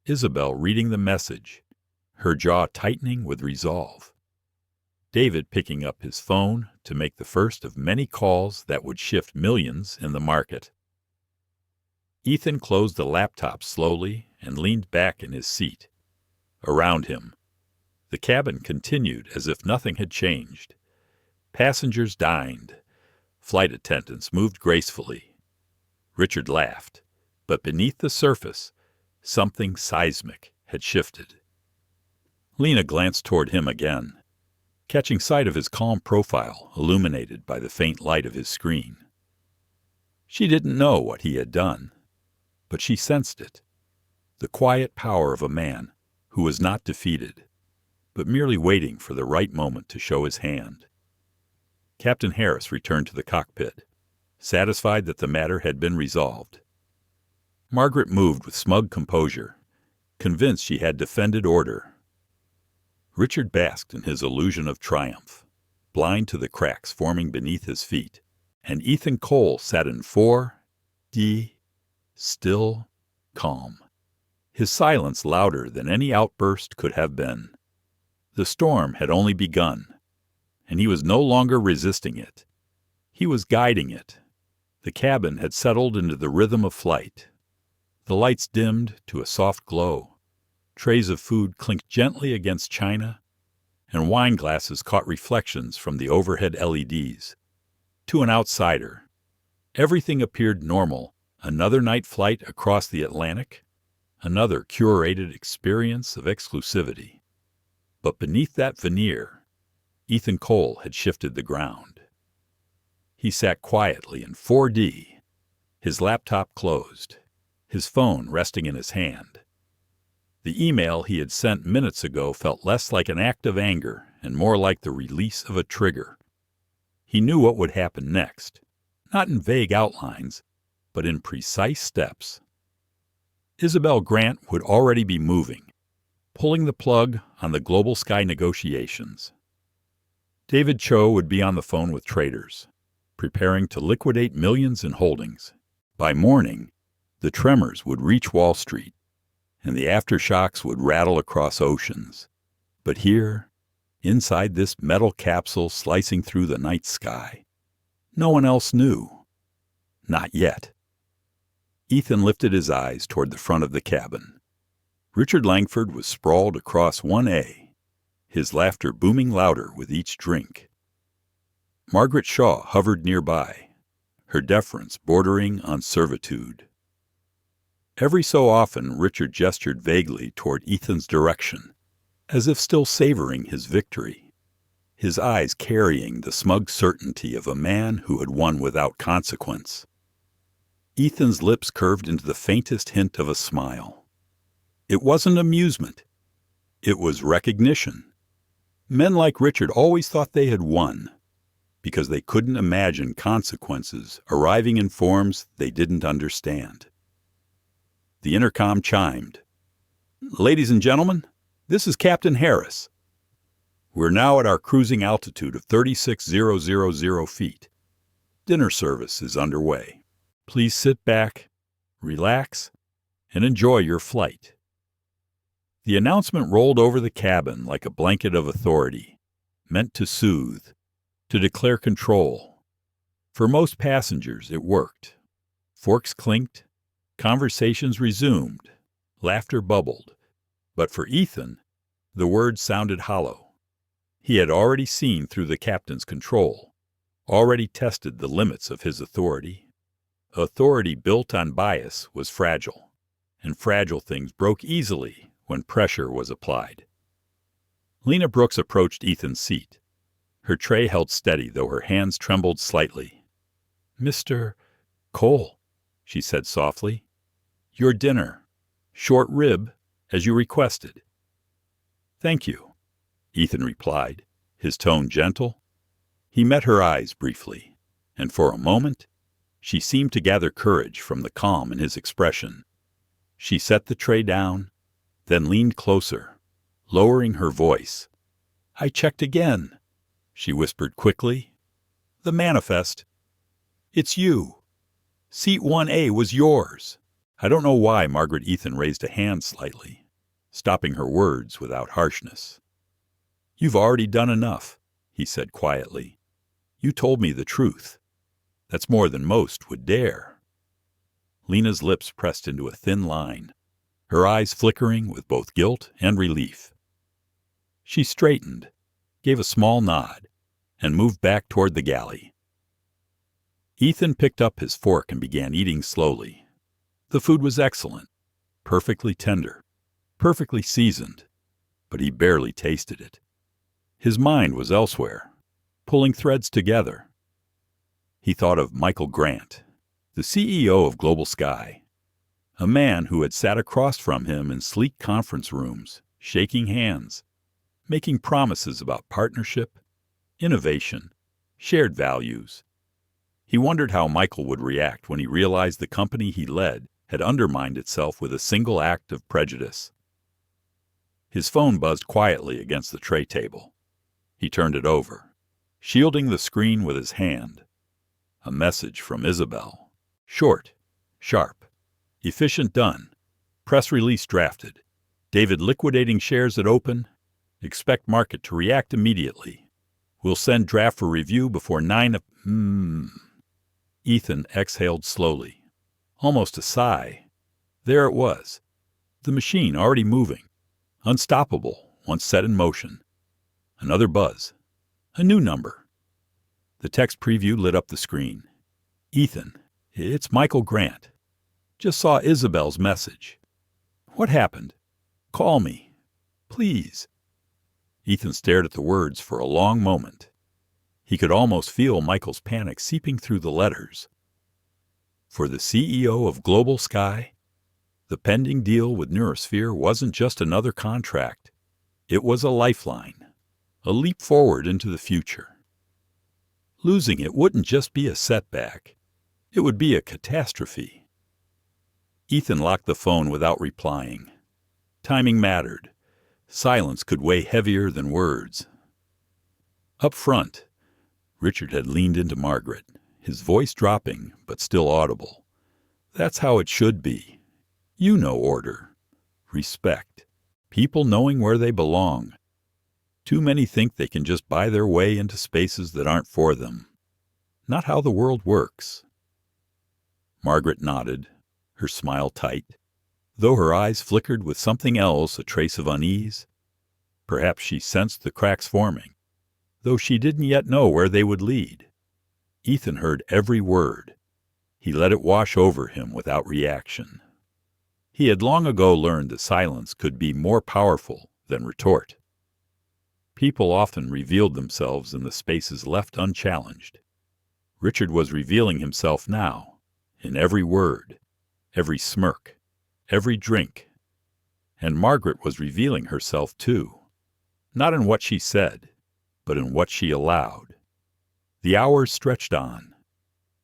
Isabel reading the message, her jaw tightening with resolve. David picking up his phone to make the first of many calls that would shift millions in the market. Ethan closed the laptop slowly and leaned back in his seat. Around him, the cabin continued as if nothing had changed. Passengers dined. Flight attendants moved gracefully. Richard laughed, but beneath the surface, something seismic had shifted. Lena glanced toward him again, catching sight of his calm profile illuminated by the faint light of his screen. She didn't know what he had done, but she sensed it, the quiet power of a man who was not defeated, but merely waiting for the right moment to show his hand. Captain Harris returned to the cockpit, satisfied that the matter had been resolved. Margaret moved with smug composure, convinced she had defended order. Richard basked in his illusion of triumph, blind to the cracks forming beneath his feet, and Ethan Cole sat in 4D, still, calm, his silence louder than any outburst could have been. The storm had only begun, and he was no longer resisting it. He was guiding it. The cabin had settled into the rhythm of flight. The lights dimmed to a soft glow. Trays of food clinked gently against china, and wine glasses caught reflections from the overhead LEDs. To an outsider, everything appeared normal. Another night flight across the Atlantic, another curated experience of exclusivity. But beneath that veneer, Ethan Cole had shifted the ground. He sat quietly in 4D, his laptop closed, his phone resting in his hand. The email he had sent minutes ago felt less like an act of anger and more like the release of a trigger. He knew what would happen next, not in vague outlines, but in precise steps. Isabel Grant would already be moving, pulling the plug on the GlobalSky negotiations. David Cho would be on the phone with traders, preparing to liquidate millions in holdings. By morning, The tremors would reach Wall Street, and the aftershocks would rattle across oceans. But here, inside this metal capsule slicing through the night sky, no one else knew. Not yet. Ethan lifted his eyes toward the front of the cabin. Richard Langford was sprawled across 1A, his laughter booming louder with each drink. Margaret Shaw hovered nearby, her deference bordering on servitude. Every so often Richard gestured vaguely toward Ethan's direction, as if still savoring his victory, his eyes carrying the smug certainty of a man who had won without consequence. Ethan's lips curved into the faintest hint of a smile. It wasn't amusement. It was recognition. Men like Richard always thought they had won, because they couldn't imagine consequences arriving in forms they didn't understand. The intercom chimed. "Ladies and gentlemen, this is Captain Harris. We're now at our cruising altitude of 36,000 feet. Dinner service is underway. Please sit back, relax, and enjoy your flight." The announcement rolled over the cabin like a blanket of authority, meant to soothe, to declare control. For most passengers, it worked. Forks clinked, conversations resumed, laughter bubbled. But for Ethan, the words sounded hollow. He had already seen through the captain's control, already tested the limits of his authority. Authority built on bias was fragile, and fragile things broke easily when pressure was applied. Lena Brooks approached Ethan's seat. Her tray held steady, though her hands trembled slightly. "Mr. Cole," she said softly, "your dinner. Short rib, as you requested." "Thank you," Ethan replied, his tone gentle. He met her eyes briefly, and for a moment, she seemed to gather courage from the calm in his expression. She set the tray down, then leaned closer, lowering her voice. "I checked again," she whispered quickly. "The manifest. It's you. Seat 1A was yours." I don't know why Margaret Ethan raised a hand slightly, stopping her words without harshness. "You've already done enough," he said quietly. "You told me the truth. That's more than most would dare." Lena's lips pressed into a thin line, her eyes flickering with both guilt and relief. She straightened, gave a small nod, and moved back toward the galley. Ethan picked up his fork and began eating slowly. The food was excellent, perfectly tender, perfectly seasoned, but he barely tasted it. His mind was elsewhere, pulling threads together. He thought of Michael Grant, the CEO of GlobalSky, a man who had sat across from him in sleek conference rooms, shaking hands, making promises about partnership, innovation, shared values. He wondered how Michael would react when he realized the company he led had undermined itself with a single act of prejudice. His phone buzzed quietly against the tray table. He turned it over, shielding the screen with his hand. A message from Isabel. Short, sharp, efficient done. Press release drafted. David liquidating shares at open. Expect market to react immediately. We'll send draft for review before 9. Ethan exhaled slowly. Almost a sigh. There it was. The machine already moving. Unstoppable, once set in motion. Another buzz. A new number. The text preview lit up the screen. "Ethan, it's Michael Grant. Just saw Isabel's message. What happened? Call me. Please." Ethan stared at the words for a long moment. He could almost feel Michael's panic seeping through the letters. For the CEO of GlobalSky, the pending deal with NeuroSphere wasn't just another contract. It was a lifeline, a leap forward into the future. Losing it wouldn't just be a setback. It would be a catastrophe. Ethan locked the phone without replying. Timing mattered. Silence could weigh heavier than words. Up front, Richard had leaned into Margaret, his voice dropping but still audible. That's how it should be. You know order, respect, people knowing where they belong. Too many think they can just buy their way into spaces that aren't for them. Not how the world works. Margaret nodded, her smile tight, though her eyes flickered with something else, a trace of unease. Perhaps she sensed the cracks forming, though she didn't yet know where they would lead. Ethan heard every word. He let it wash over him without reaction. He had long ago learned that silence could be more powerful than retort. People often revealed themselves in the spaces left unchallenged. Richard was revealing himself now, in every word, every smirk, every drink. And Margaret was revealing herself too, not in what she said, but in what she allowed. The hours stretched on.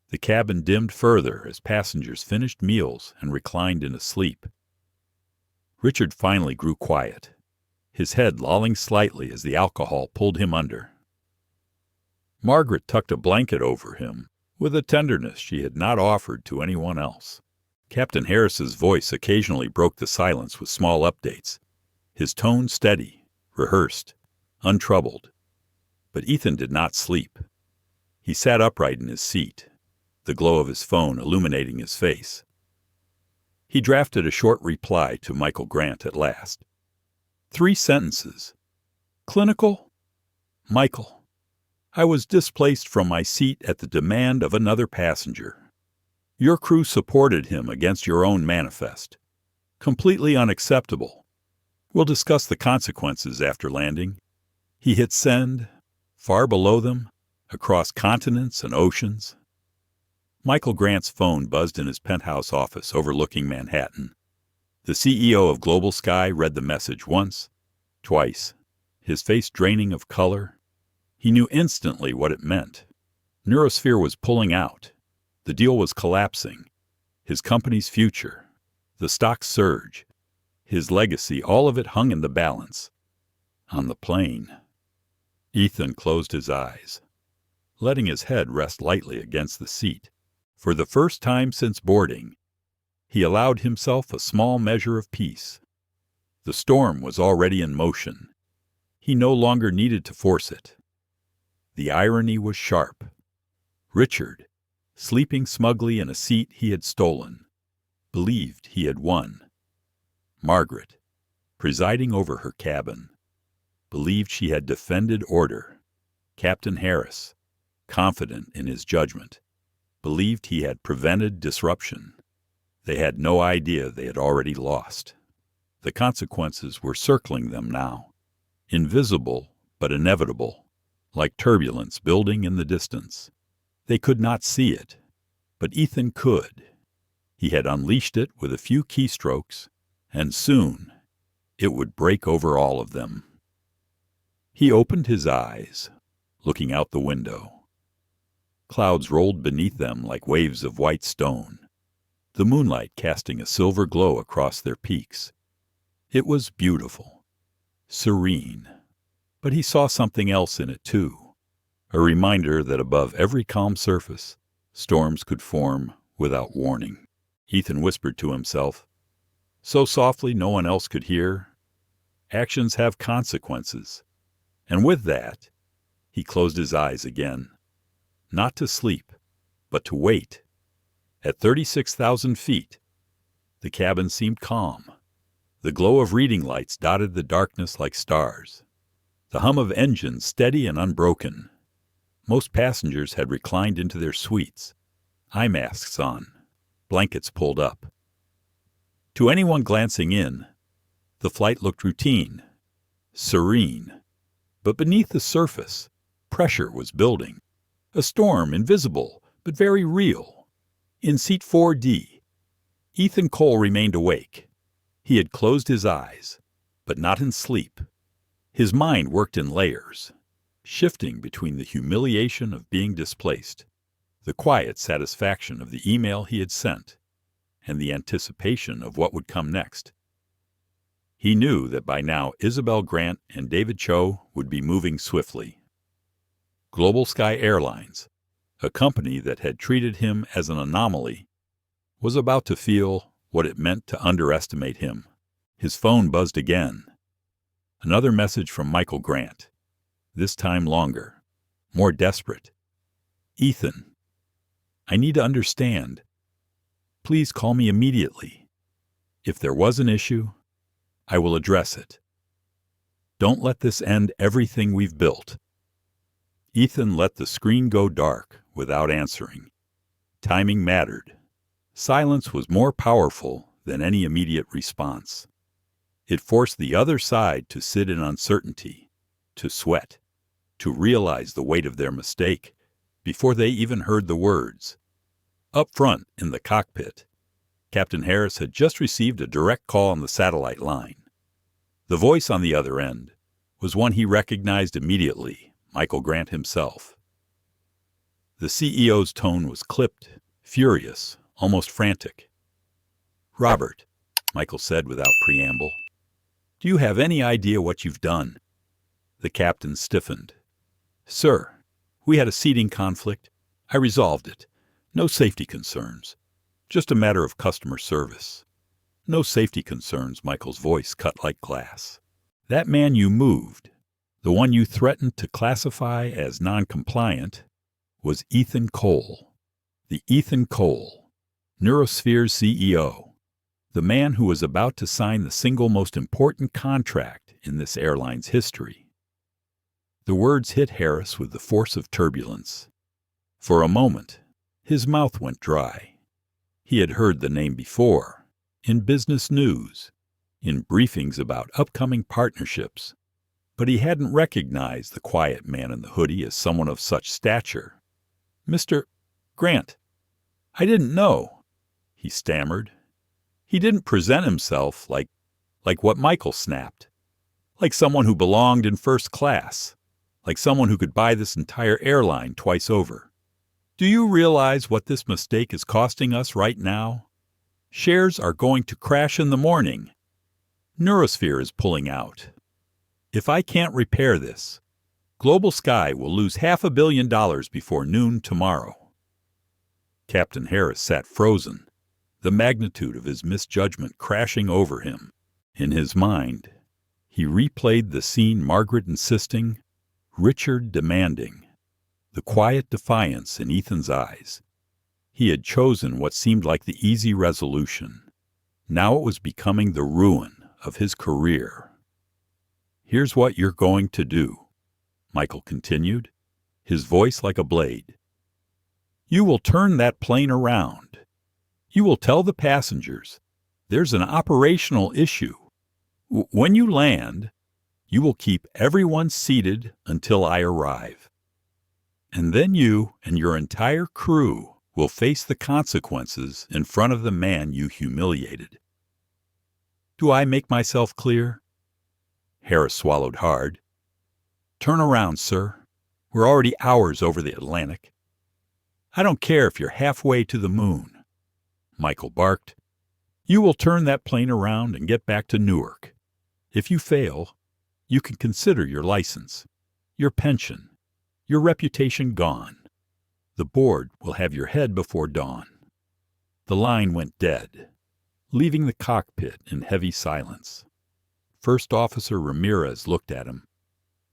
The cabin dimmed further as passengers finished meals and reclined into sleep. Richard finally grew quiet, his head lolling slightly as the alcohol pulled him under. Margaret tucked a blanket over him with a tenderness she had not offered to anyone else. Captain Harris's voice occasionally broke the silence with small updates, his tone steady, rehearsed, untroubled. But Ethan did not sleep. He sat upright in his seat, the glow of his phone illuminating his face. He drafted a short reply to Michael Grant at last. 3 sentences. Clinical? Michael, I was displaced from my seat at the demand of another passenger. Your crew supported him against your own manifest. Completely unacceptable. We'll discuss the consequences after landing. He hit send, far below them, across continents and oceans. Michael Grant's phone buzzed in his penthouse office overlooking Manhattan. The CEO of GlobalSky read the message once, twice, his face draining of color. He knew instantly what it meant. NeuroSphere was pulling out. The deal was collapsing. His company's future, the stock surge, his legacy, all of it hung in the balance. On the plane. Ethan closed his eyes, letting his head rest lightly against the seat. For the first time since boarding, he allowed himself a small measure of peace. The storm was already in motion. He no longer needed to force it. The irony was sharp. Richard, sleeping smugly in a seat he had stolen, believed he had won. Margaret, presiding over her cabin, believed she had defended order. Captain Harris, confident in his judgment, believed he had prevented disruption. They had no idea they had already lost. The consequences were circling them now, invisible but inevitable, like turbulence building in the distance. They could not see it, but Ethan could. He had unleashed it with a few keystrokes, and soon it would break over all of them. He opened his eyes, looking out the window. Clouds rolled beneath them like waves of white stone, the moonlight casting a silver glow across their peaks. It was beautiful, serene, but he saw something else in it too, a reminder that above every calm surface, storms could form without warning. Ethan whispered to himself, so softly no one else could hear, actions have consequences. And with that, he closed his eyes again. Not to sleep, but to wait. At 36,000 feet, the cabin seemed calm. The glow of reading lights dotted the darkness like stars. The hum of engines steady and unbroken. Most passengers had reclined into their suites, eye masks on, blankets pulled up. To anyone glancing in, the flight looked routine, serene. But beneath the surface, pressure was building. A storm, invisible, but very real. In seat 4D, Ethan Cole remained awake. He had closed his eyes, but not in sleep. His mind worked in layers, shifting between the humiliation of being displaced, the quiet satisfaction of the email he had sent, and the anticipation of what would come next. He knew that by now Isabel Grant and David Cho would be moving swiftly. GlobalSky Airlines, a company that had treated him as an anomaly, was about to feel what it meant to underestimate him. His phone buzzed again. Another message from Michael Grant, this time longer, more desperate. Ethan, I need to understand. Please call me immediately. If there was an issue, I will address it. Don't let this end everything we've built. Ethan let the screen go dark without answering. Timing mattered. Silence was more powerful than any immediate response. It forced the other side to sit in uncertainty, to sweat, to realize the weight of their mistake before they even heard the words. Up front in the cockpit, Captain Harris had just received a direct call on the satellite line. The voice on the other end was one he recognized immediately, Michael Grant himself. The CEO's tone was clipped, furious, almost frantic. "Robert," Michael said without preamble, "do you have any idea what you've done?" The captain stiffened. "Sir, we had a seating conflict. I resolved it. No safety concerns. Just a matter of customer service." "No safety concerns," Michael's voice cut like glass. "That man you moved, the one you threatened to classify as non-compliant, was Ethan Cole. The Ethan Cole, NeuroSphere's CEO. The man who was about to sign the single most important contract in this airline's history." The words hit Harris with the force of turbulence. For a moment, his mouth went dry. He had heard the name before, in business news, in briefings about upcoming partnerships, but he hadn't recognized the quiet man in the hoodie as someone of such stature. "Mr. Grant, I didn't know," he stammered. He didn't present himself like what Michael snapped, like someone who belonged in first class, like someone who could buy this entire airline twice over. "Do you realize what this mistake is costing us right now? Shares are going to crash in the morning. NeuroSphere is pulling out. If I can't repair this, GlobalSky will lose $500 million before noon tomorrow." Captain Harris sat frozen, the magnitude of his misjudgment crashing over him. In his mind, he replayed the scene, Margaret insisting, Richard demanding, the quiet defiance in Ethan's eyes. He had chosen what seemed like the easy resolution. Now it was becoming the ruin of his career. "Here's what you're going to do," Michael continued, his voice like a blade. "You will turn that plane around. You will tell the passengers there's an operational issue. When you land, you will keep everyone seated until I arrive. And then you and your entire crew will face the consequences in front of the man you humiliated. Do I make myself clear?" Harris swallowed hard. "Turn around, sir. We're already hours over the Atlantic. I don't care if you're halfway to the moon." Michael barked. "You will turn that plane around and get back to Newark. If you fail, you can consider your license, your pension, your reputation gone. The board will have your head before dawn." The line went dead, leaving the cockpit in heavy silence. First Officer Ramirez looked at him,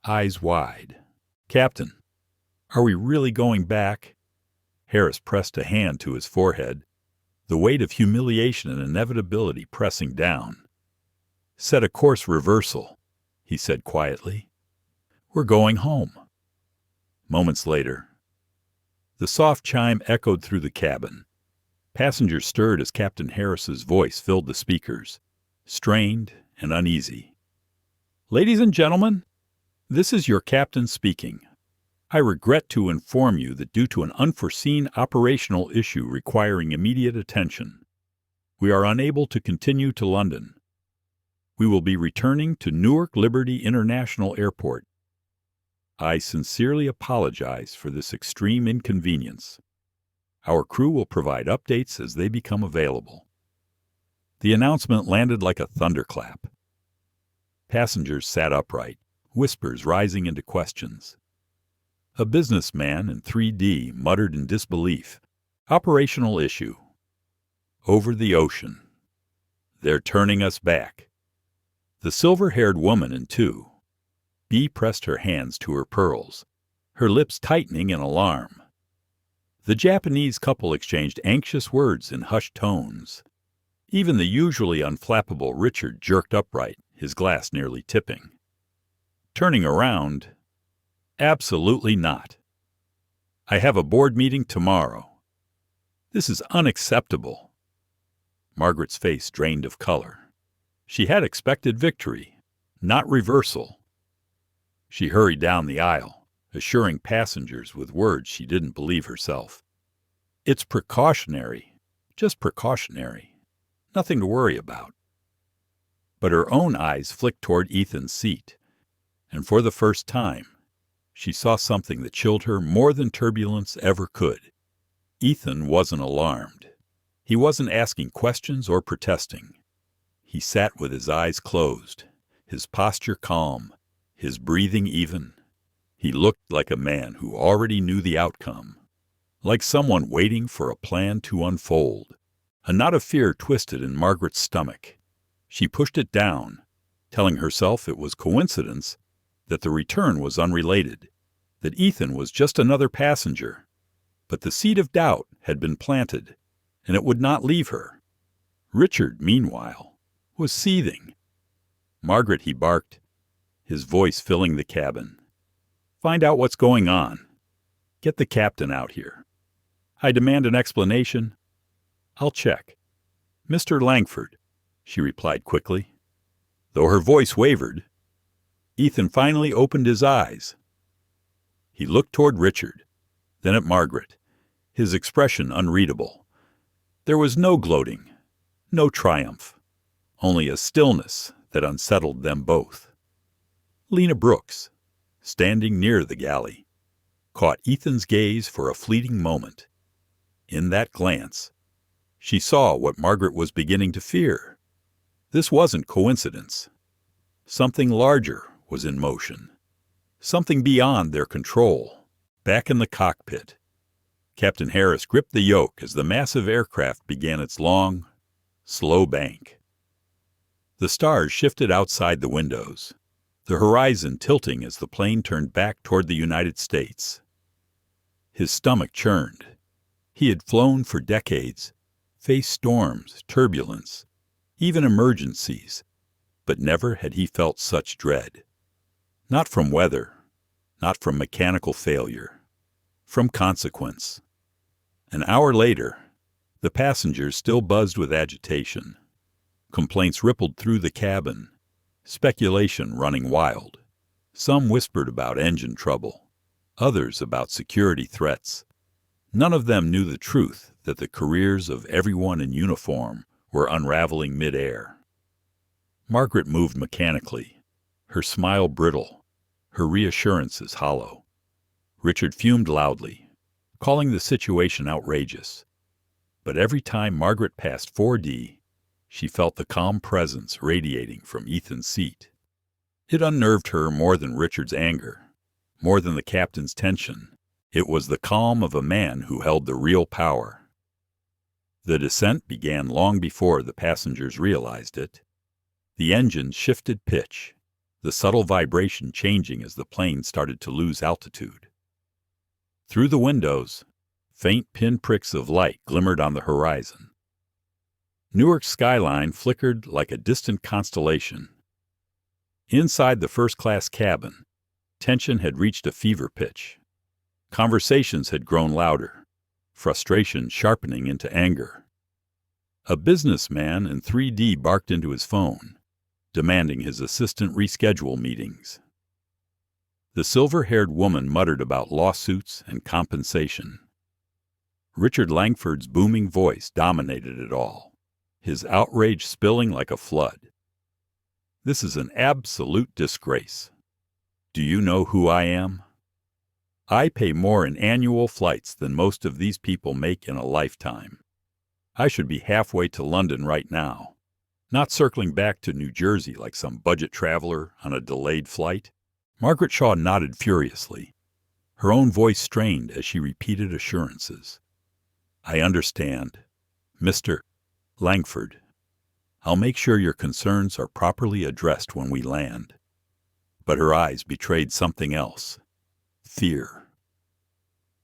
eyes wide. "Captain, are we really going back?" Harris pressed a hand to his forehead, the weight of humiliation and inevitability pressing down. "Set a course reversal," he said quietly. "We're going home." Moments later, the soft chime echoed through the cabin. Passengers stirred as Captain Harris's voice filled the speakers, strained and uneasy. "Ladies and gentlemen, this is your captain speaking. I regret to inform you that due to an unforeseen operational issue requiring immediate attention, we are unable to continue to London. We will be returning to Newark Liberty International Airport. I sincerely apologize for this extreme inconvenience. Our crew will provide updates as they become available." The announcement landed like a thunderclap. Passengers sat upright, whispers rising into questions. A businessman in 3D muttered in disbelief, "Operational issue. over the ocean. They're turning us back. The silver-haired woman in two. Bee pressed her hands to her pearls, her lips tightening in alarm. The Japanese couple exchanged anxious words in hushed tones. Even the usually unflappable Richard jerked upright, his glass nearly tipping. Turning around, absolutely not. I have a board meeting tomorrow. This is unacceptable. Margaret's face drained of color. She had expected victory, not reversal. She hurried down the aisle, assuring passengers with words she didn't believe herself. It's precautionary, just precautionary. Nothing to worry about. But her own eyes flicked toward Ethan's seat, and for the first time, she saw something that chilled her more than turbulence ever could. Ethan wasn't alarmed. He wasn't asking questions or protesting. He sat with his eyes closed, his posture calm, his breathing even. He looked like a man who already knew the outcome, like someone waiting for a plan to unfold. A knot of fear twisted in Margaret's stomach. She pushed it down, telling herself it was coincidence, that the return was unrelated, that Ethan was just another passenger. But the seed of doubt had been planted, and it would not leave her. Richard, meanwhile, was seething. Margaret, he barked, his voice filling the cabin. Find out what's going on. Get the captain out here. I demand an explanation. I'll check. Mr. Langford, she replied quickly. Though her voice wavered, Ethan finally opened his eyes. He looked toward Richard, then at Margaret, his expression unreadable. There was no gloating, no triumph, only a stillness that unsettled them both. Lena Brooks, standing near the galley, caught Ethan's gaze for a fleeting moment. In that glance, she saw what Margaret was beginning to fear. This wasn't coincidence. Something larger was in motion. Something beyond their control. Back in the cockpit, Captain Harris gripped the yoke as the massive aircraft began its long, slow bank. The stars shifted outside the windows, the horizon tilting as the plane turned back toward the United States. His stomach churned. He had flown for decades, faced storms, turbulence, even emergencies, but never had he felt such dread. Not from weather, not from mechanical failure, from consequence. An hour later, the passengers still buzzed with agitation. Complaints rippled through the cabin, speculation running wild. Some whispered about engine trouble, others about security threats. None of them knew the truth that the careers of everyone in uniform were unraveling mid-air. Margaret moved mechanically, her smile brittle, her reassurances hollow. Richard fumed loudly, calling the situation outrageous. But every time Margaret passed 4D, she felt the calm presence radiating from Ethan's seat. It unnerved her more than Richard's anger, more than the captain's tension. It was the calm of a man who held the real power. The descent began long before the passengers realized it. The engines shifted pitch, the subtle vibration changing as the plane started to lose altitude. Through the windows, faint pinpricks of light glimmered on the horizon. Newark's skyline flickered like a distant constellation. Inside the first-class cabin, tension had reached a fever pitch. Conversations had grown louder, frustration sharpening into anger. A businessman in 3D barked into his phone, demanding his assistant reschedule meetings. The silver-haired woman muttered about lawsuits and compensation. Richard Langford's booming voice dominated it all, his outrage spilling like a flood. This is an absolute disgrace. Do you know who I am? I pay more in annual flights than most of these people make in a lifetime. I should be halfway to London right now, not circling back to New Jersey like some budget traveler on a delayed flight. Margaret Shaw nodded furiously, her own voice strained as she repeated assurances. I understand. Mr. Langford, I'll make sure your concerns are properly addressed when we land. But her eyes betrayed something else. Fear.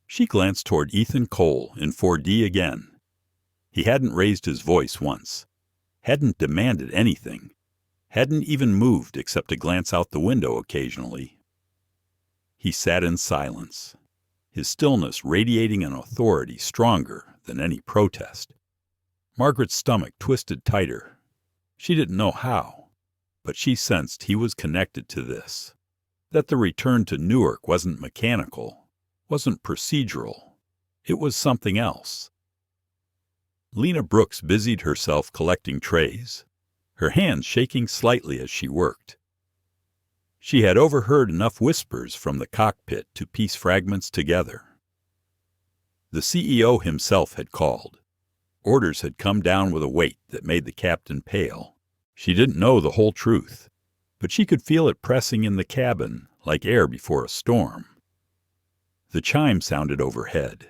She glanced toward Ethan Cole in 4D again. He hadn't raised his voice once, hadn't demanded anything, hadn't even moved except to glance out the window occasionally. He sat in silence, his stillness radiating an authority stronger than any protest. Margaret's stomach twisted tighter. She didn't know how, but she sensed he was connected to this, that the return to Newark wasn't mechanical, wasn't procedural. It was something else. Lena Brooks busied herself collecting trays, her hands shaking slightly as she worked. She had overheard enough whispers from the cockpit to piece fragments together. The CEO himself had called. Orders had come down with a weight that made the captain pale. She didn't know the whole truth, but she could feel it pressing in the cabin like air before a storm. The chime sounded overhead.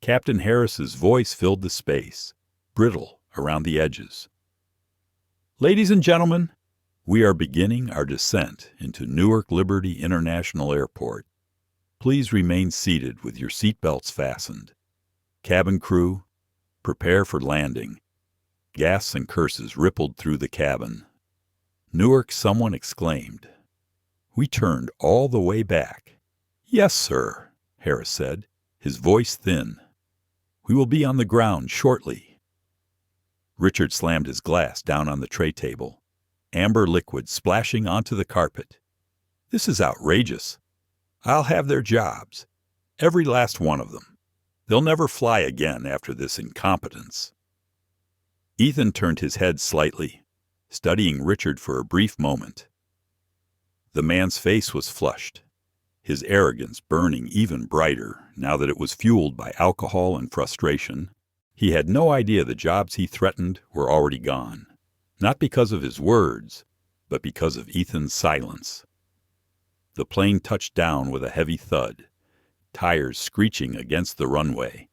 Captain Harris's voice filled the space, brittle around the edges. Ladies and gentlemen, we are beginning our descent into Newark Liberty International Airport. Please remain seated with your seatbelts fastened. Cabin crew, prepare for landing. Gasps and curses rippled through the cabin. Newark, someone exclaimed. We turned all the way back. Yes, sir, Harris said, his voice thin. We will be on the ground shortly. Richard slammed his glass down on the tray table, amber liquid splashing onto the carpet. This is outrageous. I'll have their jobs, every last one of them. They'll never fly again after this incompetence. Ethan turned his head slightly, studying Richard for a brief moment. The man's face was flushed, his arrogance burning even brighter now that it was fueled by alcohol and frustration. He had no idea the jobs he threatened were already gone, not because of his words, but because of Ethan's silence. The plane touched down with a heavy thud, tires screeching against the runway,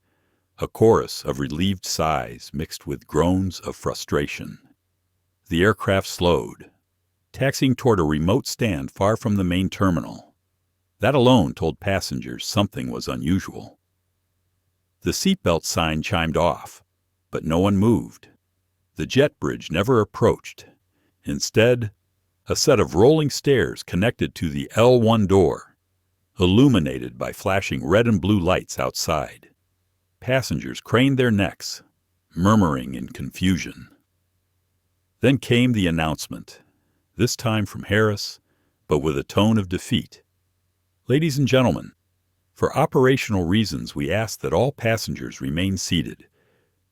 a chorus of relieved sighs mixed with groans of frustration. The aircraft slowed, taxiing toward a remote stand far from the main terminal. That alone told passengers something was unusual. The seatbelt sign chimed off, but no one moved. The jet bridge never approached. Instead, a set of rolling stairs connected to the L1 door, illuminated by flashing red and blue lights outside. Passengers craned their necks, murmuring in confusion. Then came the announcement, this time from Harris, but with a tone of defeat. Ladies and gentlemen, for operational reasons we ask that all passengers remain seated.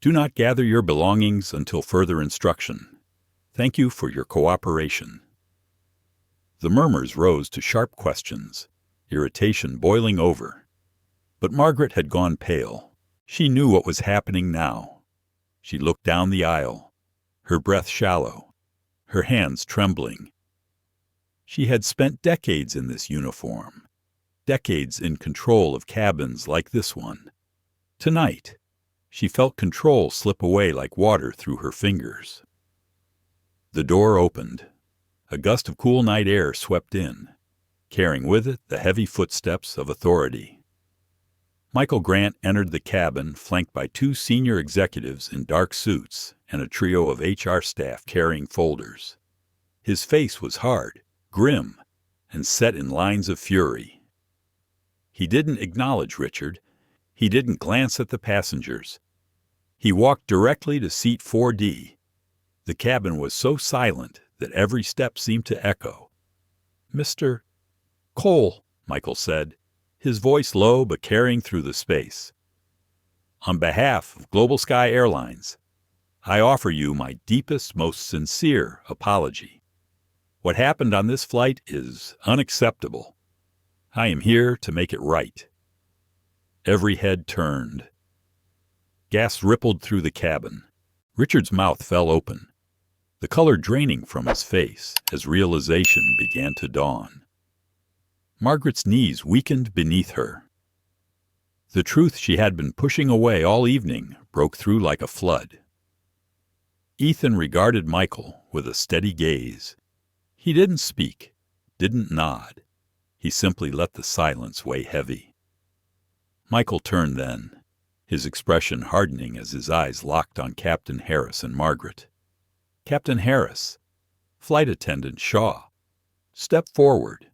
Do not gather your belongings until further instruction. Thank you for your cooperation. The murmurs rose to sharp questions, irritation boiling over. But Margaret had gone pale. She knew what was happening now. She looked down the aisle, her breath shallow, her hands trembling. She had spent decades in this uniform, decades in control of cabins like this one. Tonight, she felt control slip away like water through her fingers. The door opened. A gust of cool night air swept in, carrying with it the heavy footsteps of authority. Michael Grant entered the cabin flanked by two senior executives in dark suits and a trio of HR staff carrying folders. His face was hard, grim, and set in lines of fury. He didn't acknowledge Richard. He didn't glance at the passengers. He walked directly to seat 4D. The cabin was so silent that every step seemed to echo. Mr. Cole, Michael said, his voice low but carrying through the space. On behalf of GlobalSky Airlines, I offer you my deepest, most sincere apology. What happened on this flight is unacceptable. I am here to make it right. Every head turned. Gas rippled through the cabin. Richard's mouth fell open, the color draining from his face as realization began to dawn. Margaret's knees weakened beneath her. The truth she had been pushing away all evening broke through like a flood. Ethan regarded Michael with a steady gaze. He didn't speak, didn't nod. He simply let the silence weigh heavy. Michael turned then, his expression hardening as his eyes locked on Captain Harris and Margaret. "Captain Harris, Flight Attendant Shaw, step forward."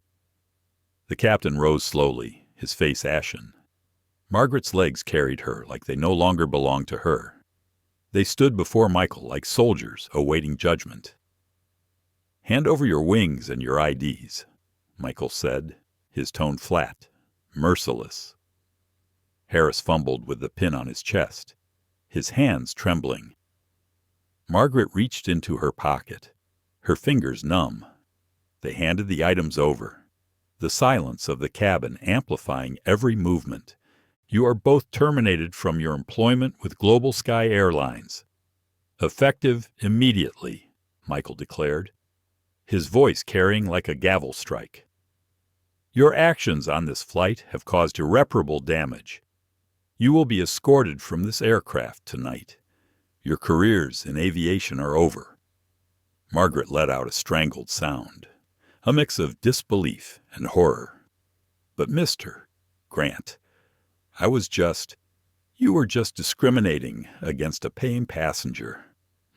The captain rose slowly, his face ashen. Margaret's legs carried her like they no longer belonged to her. They stood before Michael like soldiers awaiting judgment. "Hand over your wings and your IDs," Michael said, his tone flat, merciless. Harris fumbled with the pin on his chest, his hands trembling. Margaret reached into her pocket, her fingers numb. They handed the items over, the silence of the cabin amplifying every movement. "You are both terminated from your employment with GlobalSky Airlines. Effective immediately," Michael declared, his voice carrying like a gavel strike. "Your actions on this flight have caused irreparable damage. You will be escorted from this aircraft tonight. Your careers in aviation are over." Margaret let out a strangled sound, a mix of disbelief and horror. "But Mr. Grant, you were just discriminating against a paying passenger,"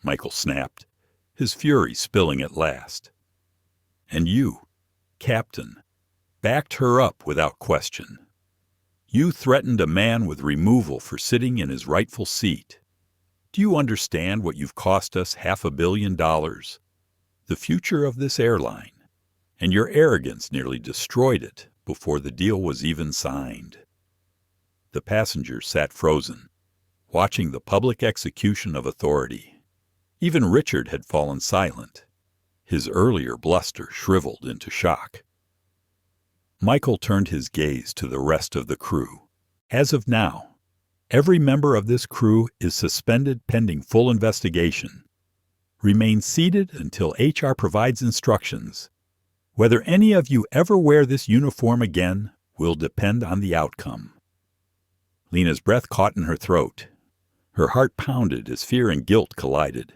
Michael snapped, his fury spilling at last. "And you, Captain, backed her up without question. You threatened a man with removal for sitting in his rightful seat. Do you understand what you've cost us $500 million? The future of this airline. And your arrogance nearly destroyed it before the deal was even signed." The passengers sat frozen, watching the public execution of authority. Even Richard had fallen silent, his earlier bluster shriveled into shock. Michael turned his gaze to the rest of the crew. "As of now, every member of this crew is suspended pending full investigation. Remain seated until HR provides instructions. Whether any of you ever wear this uniform again will depend on the outcome." Lena's breath caught in her throat. Her heart pounded as fear and guilt collided.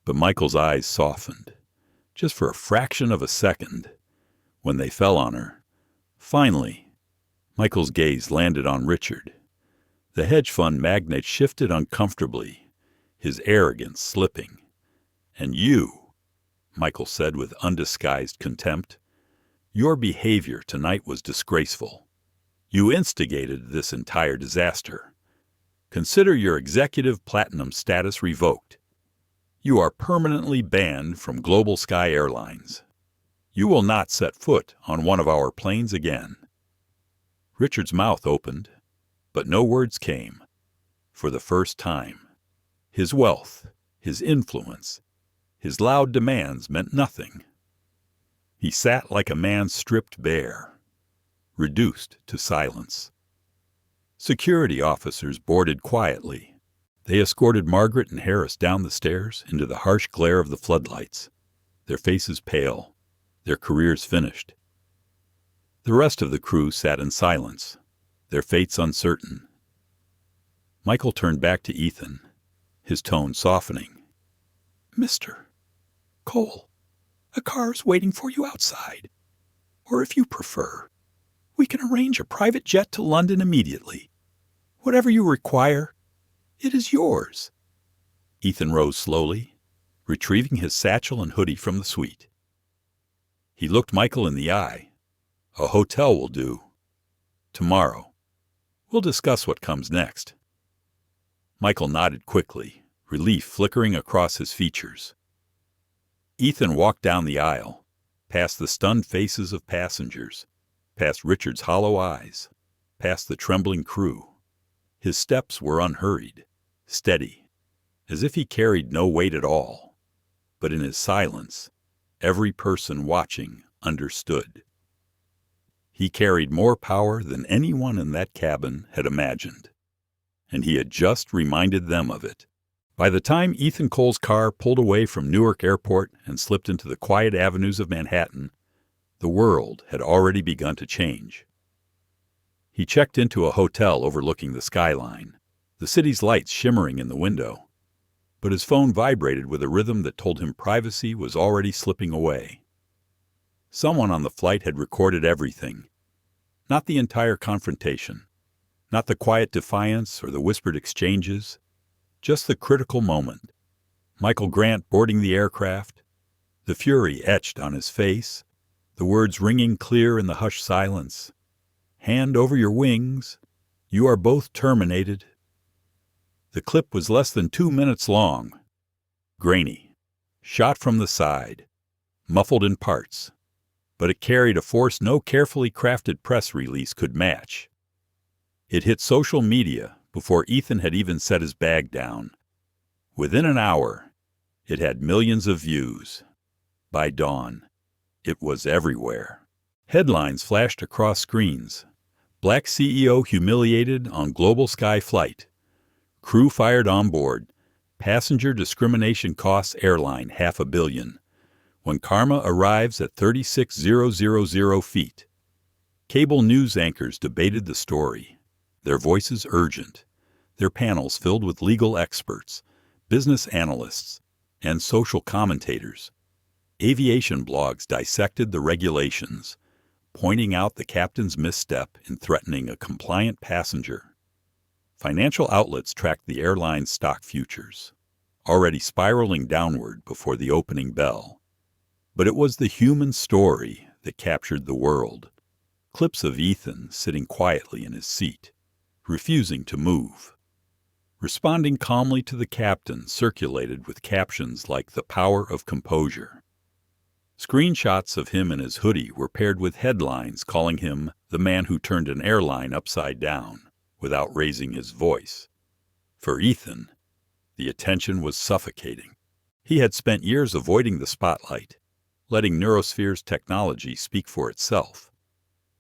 But Michael's eyes softened, just for a fraction of a second, when they fell on her. Finally, Michael's gaze landed on Richard. The hedge fund magnate shifted uncomfortably, his arrogance slipping. "And you," Michael said with undisguised contempt, "your behavior tonight was disgraceful. You instigated this entire disaster. Consider your executive platinum status revoked. You are permanently banned from GlobalSky Airlines. You will not set foot on one of our planes again." Richard's mouth opened, but no words came. For the first time, his wealth, his influence, his loud demands meant nothing. He sat like a man stripped bare, reduced to silence. Security officers boarded quietly. They escorted Margaret and Harris down the stairs into the harsh glare of the floodlights, their faces pale, their careers finished. The rest of the crew sat in silence, their fates uncertain. Michael turned back to Ethan, his tone softening. "Mr. Cole, a car is waiting for you outside. Or if you prefer, we can arrange a private jet to London immediately. Whatever you require, it is yours." Ethan rose slowly, retrieving his satchel and hoodie from the suite. He looked Michael in the eye. "A hotel will do. Tomorrow. We'll discuss what comes next." Michael nodded quickly, relief flickering across his features. Ethan walked down the aisle, past the stunned faces of passengers, past Richard's hollow eyes, past the trembling crew. His steps were unhurried, steady, as if he carried no weight at all. But in his silence, every person watching understood. He carried more power than anyone in that cabin had imagined, and he had just reminded them of it. By the time Ethan Cole's car pulled away from Newark Airport and slipped into the quiet avenues of Manhattan, the world had already begun to change. He checked into a hotel overlooking the skyline, the city's lights shimmering in the window. but his phone vibrated with a rhythm that told him privacy was already slipping away. Someone on the flight had recorded everything. Not the entire confrontation, not the quiet defiance or the whispered exchanges, just the critical moment. Michael Grant boarding the aircraft, the fury etched on his face, the words ringing clear in the hushed silence. "Hand over your wings. You are both terminated." The clip was less than 2 minutes long. Grainy, shot from the side, muffled in parts, but it carried a force no carefully crafted press release could match. It hit social media before Ethan had even set his bag down. Within an hour, it had millions of views. By dawn, it was everywhere. Headlines flashed across screens. Black CEO humiliated on GlobalSky Flight. Crew fired on board. Passenger discrimination costs airline $500 million. When karma arrives at 36,000 feet. Cable news anchors debated the story, their voices urgent, their panels filled with legal experts, business analysts, and social commentators. Aviation blogs dissected the regulations, pointing out the captain's misstep in threatening a compliant passenger. Financial outlets tracked the airline's stock futures, already spiraling downward before the opening bell. But it was the human story that captured the world. Clips of Ethan sitting quietly in his seat, refusing to move. Responding calmly to the captain circulated with captions like "The Power of Composure." Screenshots of him in his hoodie were paired with headlines calling him the man who turned an airline upside down without raising his voice. For Ethan, the attention was suffocating. He had spent years avoiding the spotlight, letting NeuroSphere's technology speak for itself.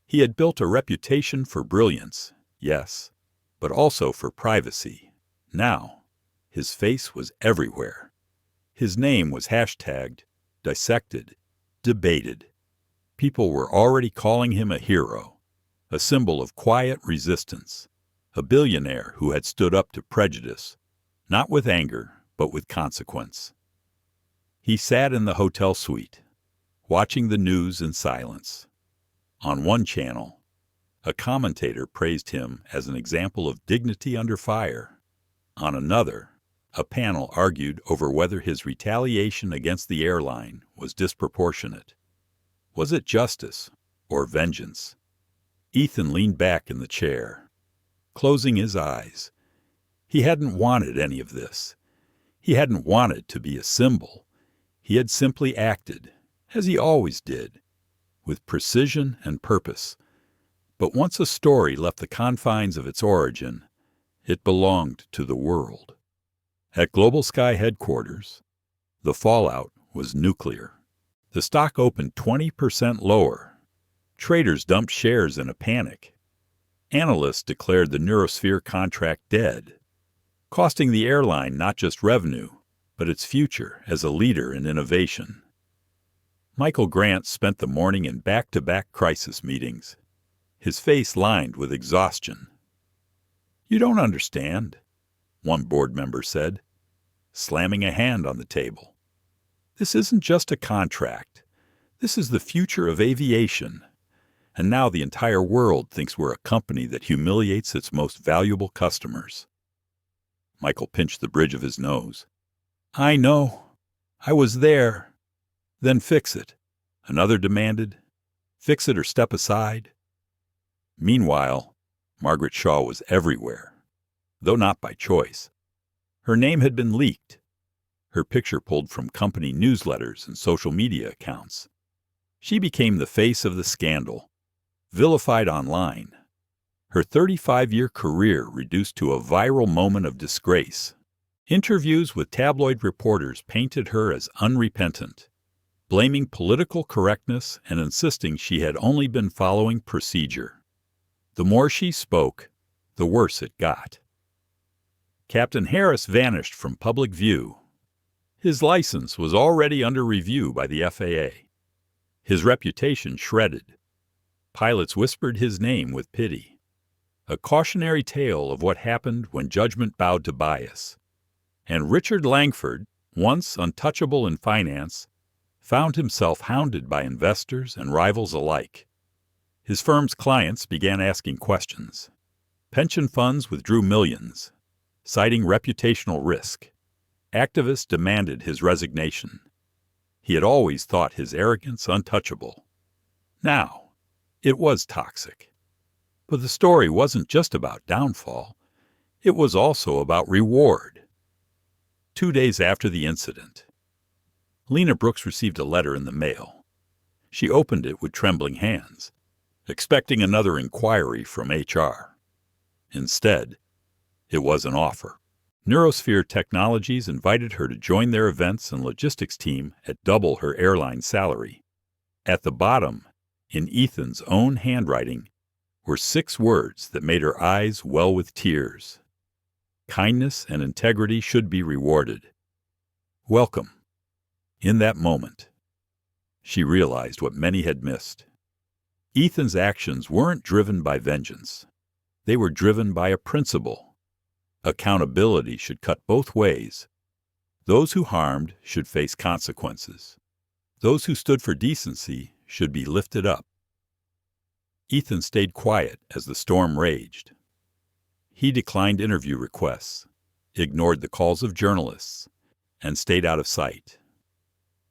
He had built a reputation for brilliance, yes, but also for privacy. Now, his face was everywhere. His name was hashtagged, dissected, debated. People were already calling him a hero, a symbol of quiet resistance, a billionaire who had stood up to prejudice, not with anger, but with consequence. He sat in the hotel suite, watching the news in silence. On one channel, a commentator praised him as an example of dignity under fire. On another, a panel argued over whether his retaliation against the airline was disproportionate. Was it justice or vengeance? Ethan leaned back in the chair, closing his eyes. He hadn't wanted any of this. He hadn't wanted to be a symbol. He had simply acted, as he always did, with precision and purpose. But once a story left the confines of its origin, it belonged to the world. At GlobalSky headquarters, the fallout was nuclear. The stock opened 20% lower. Traders dumped shares in a panic. Analysts declared the NeuroSphere contract dead, costing the airline not just revenue, but its future as a leader in innovation. Michael Grant spent the morning in back-to-back crisis meetings, his face lined with exhaustion. "You don't understand," one board member said, slamming a hand on the table. "This isn't just a contract. This is the future of aviation. And now the entire world thinks we're a company that humiliates its most valuable customers." Michael pinched the bridge of his nose. "I know. I was there." "Then fix it," another demanded. "Fix it or step aside." Meanwhile, Margaret Shaw was everywhere, though not by choice. Her name had been leaked, her picture pulled from company newsletters and social media accounts. She became the face of the scandal, vilified online, her 35-year career reduced to a viral moment of disgrace. Interviews with tabloid reporters painted her as unrepentant, blaming political correctness and insisting she had only been following procedure. The more she spoke, the worse it got. Captain Harris vanished from public view. His license was already under review by the FAA. His reputation shredded. Pilots whispered his name with pity. A cautionary tale of what happened when judgment bowed to bias. And Richard Langford, once untouchable in finance, found himself hounded by investors and rivals alike. His firm's clients began asking questions. Pension funds withdrew millions, citing reputational risk. Activists demanded his resignation. He had always thought his arrogance untouchable. Now, it was toxic. But the story wasn't just about downfall. It was also about reward. 2 days after the incident, Lena Brooks received a letter in the mail. She opened it with trembling hands, expecting another inquiry from HR. Instead, it was an offer. NeuroSphere Technologies invited her to join their events and logistics team at double her airline salary. At the bottom, in Ethan's own handwriting, were 6 words that made her eyes well with tears. Kindness and integrity should be rewarded. Welcome. In that moment, she realized what many had missed. Ethan's actions weren't driven by vengeance. They were driven by a principle. Accountability should cut both ways. Those who harmed should face consequences. Those who stood for decency should be lifted up. Ethan stayed quiet as the storm raged. He declined interview requests, ignored the calls of journalists, and stayed out of sight.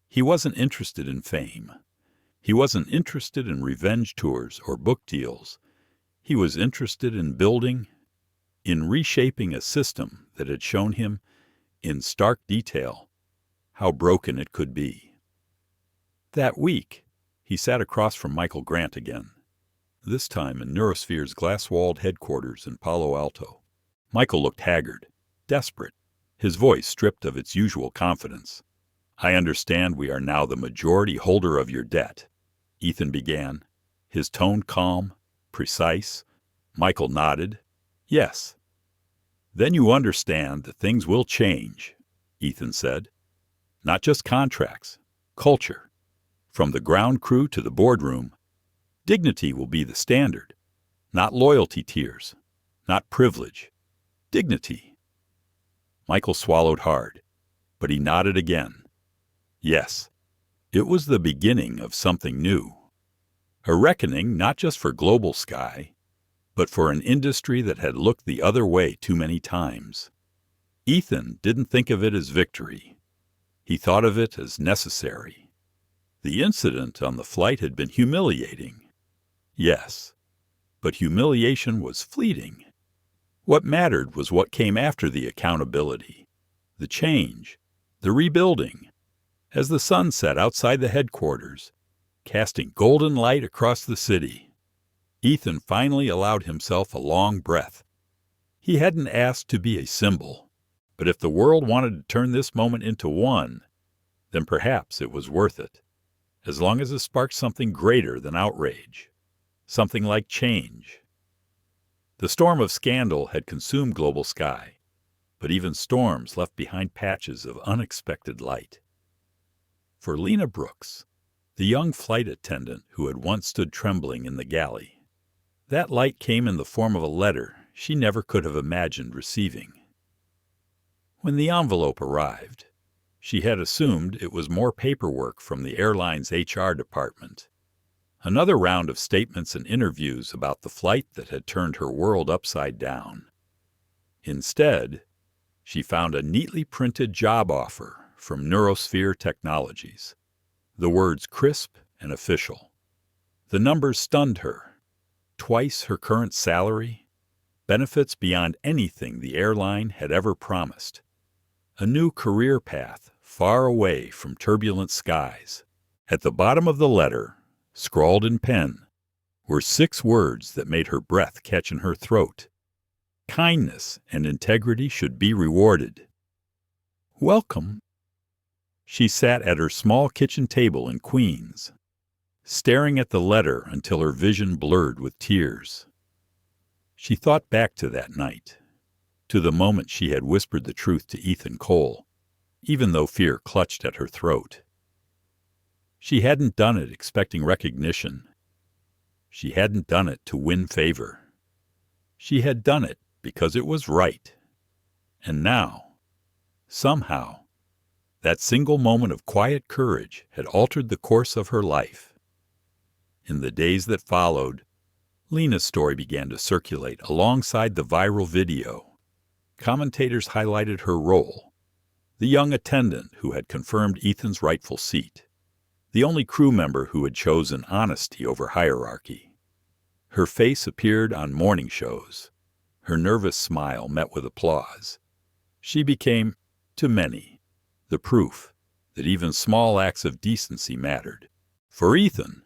He wasn't interested in fame. He wasn't interested in revenge tours or book deals. He was interested in reshaping a system that had shown him, in stark detail, how broken it could be. That week, he sat across from Michael Grant again, this time in NeuroSphere's glass-walled headquarters in Palo Alto. Michael looked haggard, desperate, his voice stripped of its usual confidence. "I understand we are now the majority holder of your debt," Ethan began, his tone calm, precise. Michael nodded. "Yes." "Then you understand that things will change," Ethan said. "Not just contracts, culture. From the ground crew to the boardroom, dignity will be the standard. Not loyalty tiers, not privilege. Dignity." Michael swallowed hard, but he nodded again. Yes, it was the beginning of something new. A reckoning not just for GlobalSky, but for an industry that had looked the other way too many times. Ethan didn't think of it as victory. He thought of it as necessary. The incident on the flight had been humiliating. Yes, but humiliation was fleeting. What mattered was what came after the accountability, the change, the rebuilding. As the sun set outside the headquarters, casting golden light across the city, Ethan finally allowed himself a long breath. He hadn't asked to be a symbol, but if the world wanted to turn this moment into one, then perhaps it was worth it, as long as it sparked something greater than outrage, something like change. The storm of scandal had consumed GlobalSky, but even storms left behind patches of unexpected light. For Lena Brooks, the young flight attendant who had once stood trembling in the galley, that light came in the form of a letter she never could have imagined receiving. When the envelope arrived, she had assumed it was more paperwork from the airline's HR department, another round of statements and interviews about the flight that had turned her world upside down. Instead, she found a neatly printed job offer from NeuroSphere Technologies, the words crisp and official. The numbers stunned her. Twice her current salary, benefits beyond anything the airline had ever promised, a new career path far away from turbulent skies. At the bottom of the letter, scrawled in pen, were 6 words that made her breath catch in her throat. Kindness and integrity should be rewarded. Welcome. She sat at her small kitchen table in Queens, staring at the letter until her vision blurred with tears. She thought back to that night, to the moment she had whispered the truth to Ethan Cole, even though fear clutched at her throat. She hadn't done it expecting recognition. She hadn't done it to win favor. She had done it because it was right. And now, Somehow, that single moment of quiet courage had altered the course of her life. In the days that followed, Lena's story began to circulate alongside the viral video. Commentators highlighted her role, the young attendant who had confirmed Ethan's rightful seat, the only crew member who had chosen honesty over hierarchy. Her face appeared on morning shows. Her nervous smile met with applause. She became, to many, the proof that even small acts of decency mattered. For Ethan,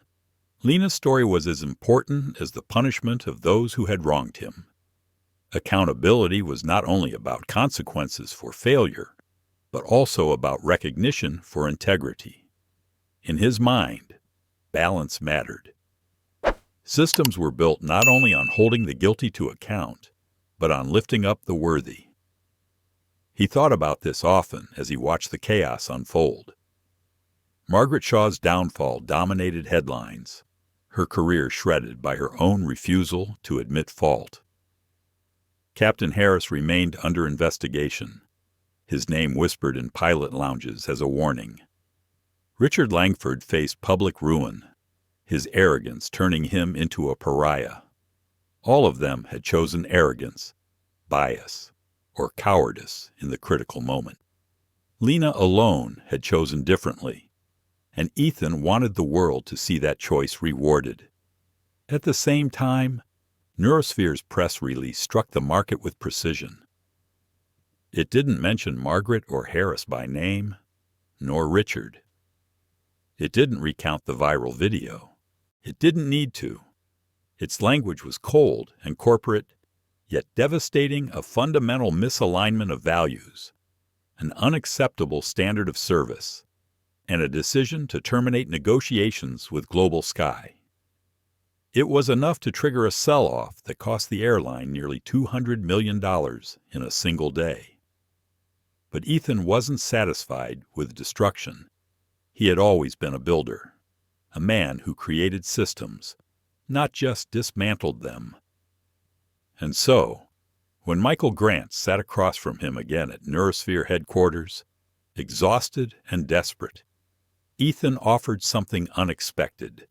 Lena's story was as important as the punishment of those who had wronged him. Accountability was not only about consequences for failure, but also about recognition for integrity. In his mind, balance mattered. Systems were built not only on holding the guilty to account, but on lifting up the worthy. He thought about this often as he watched the chaos unfold. Margaret Shaw's downfall dominated headlines, her career shredded by her own refusal to admit fault. Captain Harris remained under investigation, his name whispered in pilot lounges as a warning. Richard Langford faced public ruin, his arrogance turning him into a pariah. All of them had chosen arrogance, bias, or cowardice in the critical moment. Lena alone had chosen differently, and Ethan wanted the world to see that choice rewarded. At the same time, NeuroSphere's press release struck the market with precision. It didn't mention Margaret or Harris by name, nor Richard. It didn't recount the viral video. It didn't need to. Its language was cold and corporate, yet devastating, a fundamental misalignment of values, an unacceptable standard of service, and a decision to terminate negotiations with GlobalSky. It was enough to trigger a sell-off that cost the airline nearly $200 million in a single day. But Ethan wasn't satisfied with destruction. He had always been a builder, a man who created systems, not just dismantled them. And so, when Michael Grant sat across from him again at NeuroSphere headquarters, exhausted and desperate, Ethan offered something unexpected.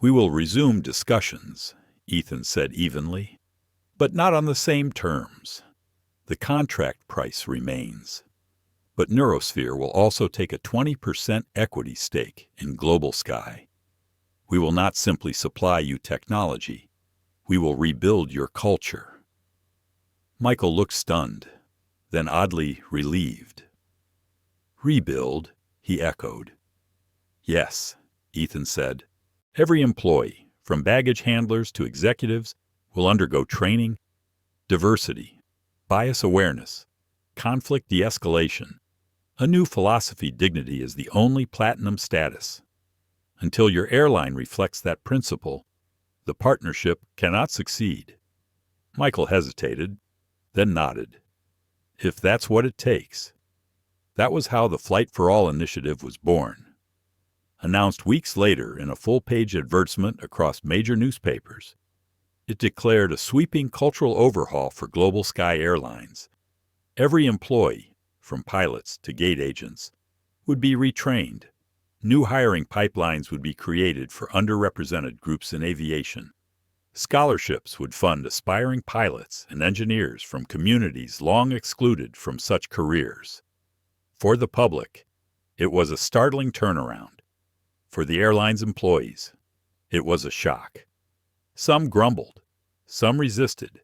"We will resume discussions," Ethan said evenly, "but not on the same terms. The contract price remains. But NeuroSphere will also take a 20% equity stake in GlobalSky. We will not simply supply you technology. We will rebuild your culture." Michael looked stunned, then oddly relieved. "Rebuild?" he echoed. "Yes," Ethan said. "Every employee, from baggage handlers to executives, will undergo training, diversity, bias awareness, conflict de-escalation, a new philosophy. Dignity is the only platinum status. Until your airline reflects that principle, the partnership cannot succeed." Michael hesitated, then nodded. If that's what it takes. That was how the Flight for All initiative was born. Announced weeks later in a full-page advertisement across major newspapers, it declared a sweeping cultural overhaul for GlobalSky Airlines. Every employee, from pilots to gate agents, would be retrained. New hiring pipelines would be created for underrepresented groups in aviation. Scholarships would fund aspiring pilots and engineers from communities long excluded from such careers. For the public, it was a startling turnaround. For the airline's employees, it was a shock. Some grumbled, some resisted,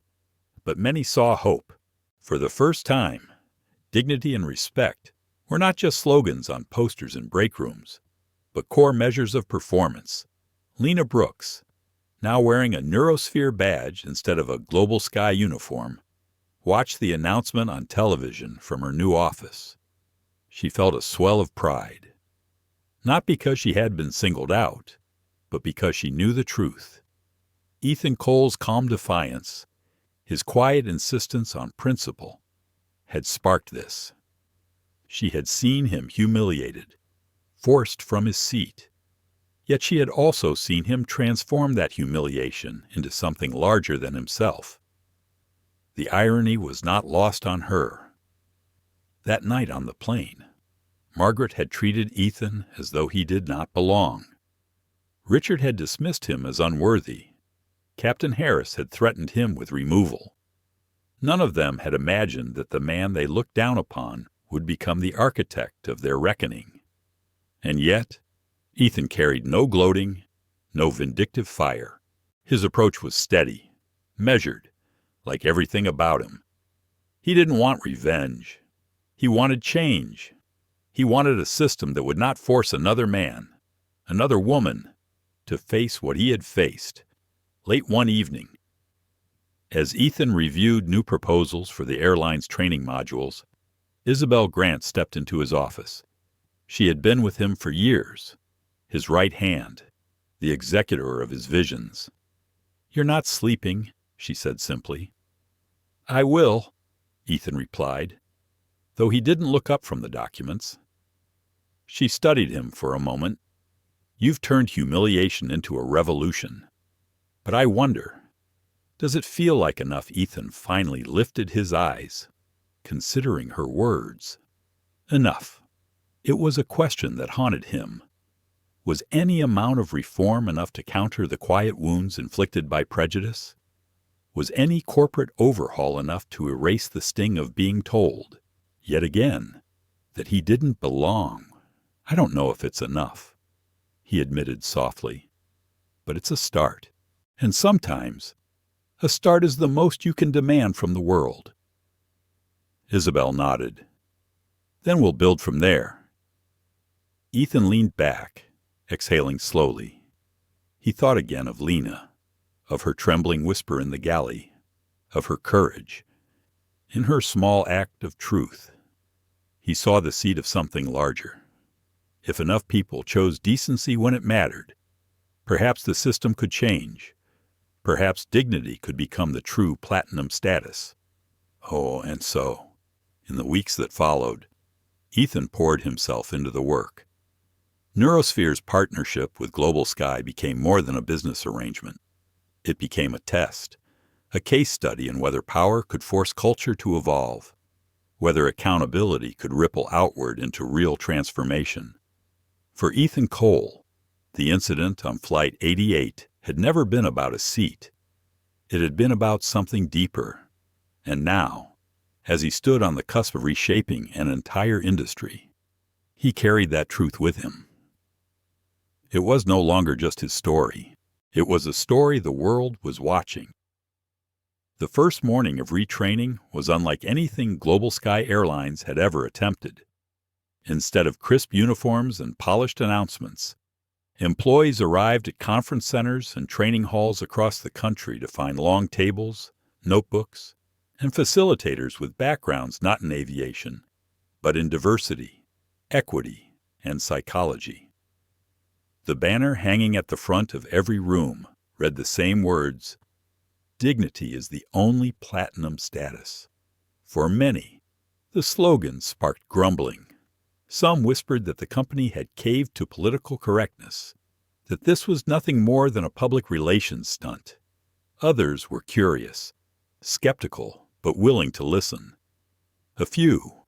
but many saw hope. For the first time, dignity and respect were not just slogans on posters in break rooms, but core measures of performance. Lena Brooks, now wearing a NeuroSphere badge instead of a GlobalSky uniform, watched the announcement on television from her new office. She felt a swell of pride. Not because she had been singled out, but because she knew the truth. Ethan Cole's calm defiance, his quiet insistence on principle, had sparked this. She had seen him humiliated, forced from his seat. Yet she had also seen him transform that humiliation into something larger than himself. The irony was not lost on her. That night on the plane, Margaret had treated Ethan as though he did not belong. Richard had dismissed him as unworthy. Captain Harris had threatened him with removal. None of them had imagined that the man they looked down upon would become the architect of their reckoning. And yet, Ethan carried no gloating, no vindictive fire. His approach was steady, measured, like everything about him. He didn't want revenge. He wanted change. He wanted a system that would not force another man, another woman, to face what he had faced. Late one evening, as Ethan reviewed new proposals for the airline's training modules, Isabel Grant stepped into his office. She had been with him for years, his right hand, the executor of his visions. "You're not sleeping," she said simply. "I will," Ethan replied, though he didn't look up from the documents. She studied him for a moment. "You've turned humiliation into a revolution. But I wonder, does it feel like enough?" Ethan finally lifted his eyes, considering her words. Enough. It was a question that haunted him. Was any amount of reform enough to counter the quiet wounds inflicted by prejudice? Was any corporate overhaul enough to erase the sting of being told, yet again, that he didn't belong? "I don't know if it's enough," he admitted softly, "but it's a start. And sometimes, a start is the most you can demand from the world." Isabel nodded. "Then we'll build from there." Ethan leaned back, exhaling slowly. He thought again of Lena, of her trembling whisper in the galley, of her courage, in her small act of truth. He saw the seed of something larger. If enough people chose decency when it mattered, perhaps the system could change. Perhaps dignity could become the true platinum status. Oh, and so, in the weeks that followed, Ethan poured himself into the work. NeuroSphere's partnership with GlobalSky became more than a business arrangement. It became a test, a case study in whether power could force culture to evolve, whether accountability could ripple outward into real transformation. For Ethan Cole, the incident on Flight 88 had never been about a seat. It had been about something deeper. And now, as he stood on the cusp of reshaping an entire industry, he carried that truth with him. It was no longer just his story. It was a story the world was watching. The first morning of retraining was unlike anything GlobalSky Airlines had ever attempted. Instead of crisp uniforms and polished announcements, employees arrived at conference centers and training halls across the country to find long tables, notebooks, and facilitators with backgrounds not in aviation, but in diversity, equity, and psychology. The banner hanging at the front of every room read the same words: "Dignity is the only platinum status." For many, the slogan sparked grumbling. Some whispered that the company had caved to political correctness, that this was nothing more than a public relations stunt. Others were curious, skeptical, but willing to listen. A few,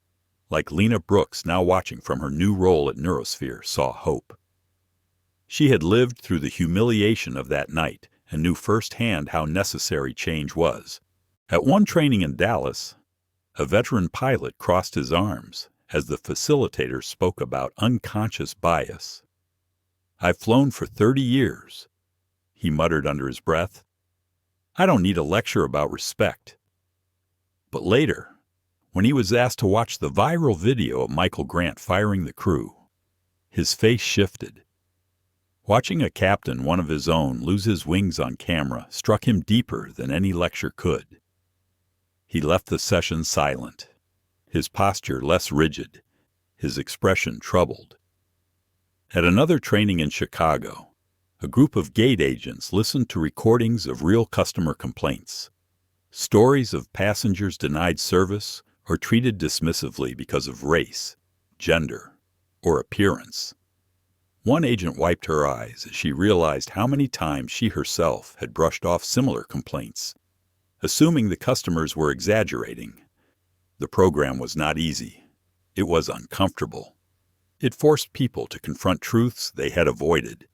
like Lena Brooks, now watching from her new role at NeuroSphere, saw hope. She had lived through the humiliation of that night and knew firsthand how necessary change was. At one training in Dallas, a veteran pilot crossed his arms as the facilitator spoke about unconscious bias. "I've flown for 30 years, he muttered under his breath. "I don't need a lecture about respect." But later, when he was asked to watch the viral video of Michael Grant firing the crew, his face shifted. Watching a captain, one of his own, lose his wings on camera struck him deeper than any lecture could. He left the session silent, his posture less rigid, his expression troubled. At another training in Chicago, a group of gate agents listened to recordings of real customer complaints, stories of passengers denied service or treated dismissively because of race, gender, or appearance. One agent wiped her eyes as she realized how many times she herself had brushed off similar complaints, assuming the customers were exaggerating. The program was not easy. It was uncomfortable. It forced people to confront truths they had avoided.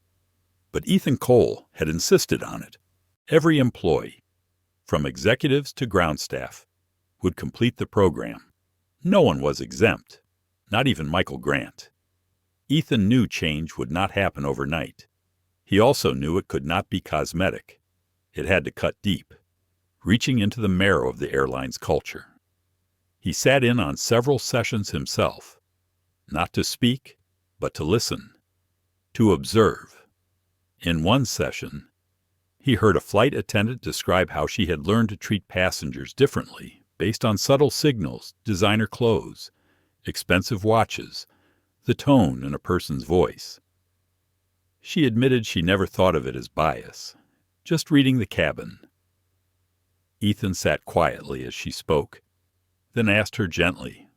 But Ethan Cole had insisted on it. Every employee, from executives to ground staff, would complete the program. No one was exempt, not even Michael Grant. Ethan knew change would not happen overnight. He also knew it could not be cosmetic. It had to cut deep, reaching into the marrow of the airline's culture. He sat in on several sessions himself, not to speak, but to listen, to observe. In one session, he heard a flight attendant describe how she had learned to treat passengers differently based on subtle signals, designer clothes, expensive watches, the tone in a person's voice. She admitted she never thought of it as bias, just reading the cabin. Ethan sat quietly as she spoke, then asked her gently,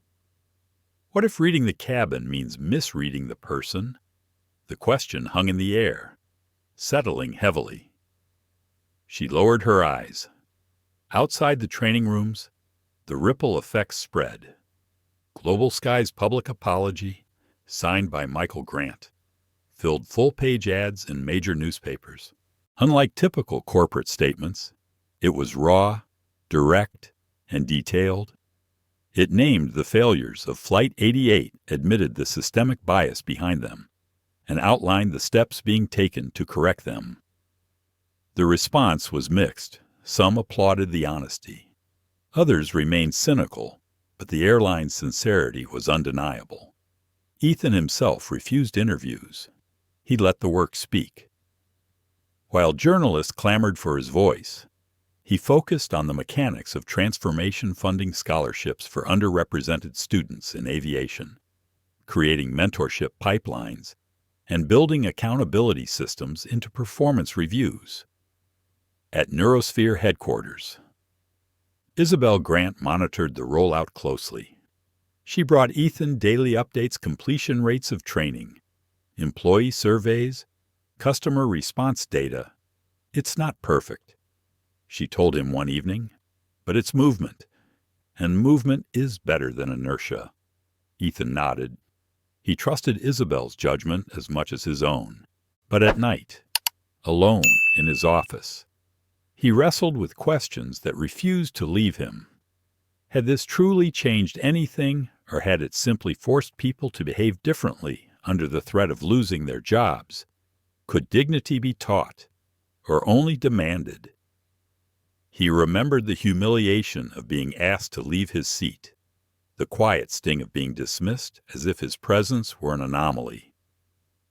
"What if reading the cabin means misreading the person?" The question hung in the air, settling heavily. She lowered her eyes. Outside the training rooms, the ripple effects spread. GlobalSky's public apology, signed by Michael Grant, filled full-page ads in major newspapers. Unlike typical corporate statements, it was raw, direct, and detailed. It named the failures of Flight 88, admitted the systemic bias behind them, and outlined the steps being taken to correct them. The response was mixed. Some applauded the honesty. Others remained cynical, but the airline's sincerity was undeniable. Ethan himself refused interviews. He let the work speak. While journalists clamored for his voice, he focused on the mechanics of transformation funding scholarships for underrepresented students in aviation, creating mentorship pipelines, and building accountability systems into performance reviews. At NeuroSphere headquarters, Isabel Grant monitored the rollout closely. She brought Ethan daily updates, completion rates of training, employee surveys, customer response data. "It's not perfect," she told him one evening, "but it's movement, and movement is better than inertia." Ethan nodded. He trusted Isabel's judgment as much as his own. But at night, alone in his office, he wrestled with questions that refused to leave him. Had this truly changed anything, or had it simply forced people to behave differently under the threat of losing their jobs? Could dignity be taught, or only demanded? He remembered the humiliation of being asked to leave his seat, the quiet sting of being dismissed as if his presence were an anomaly.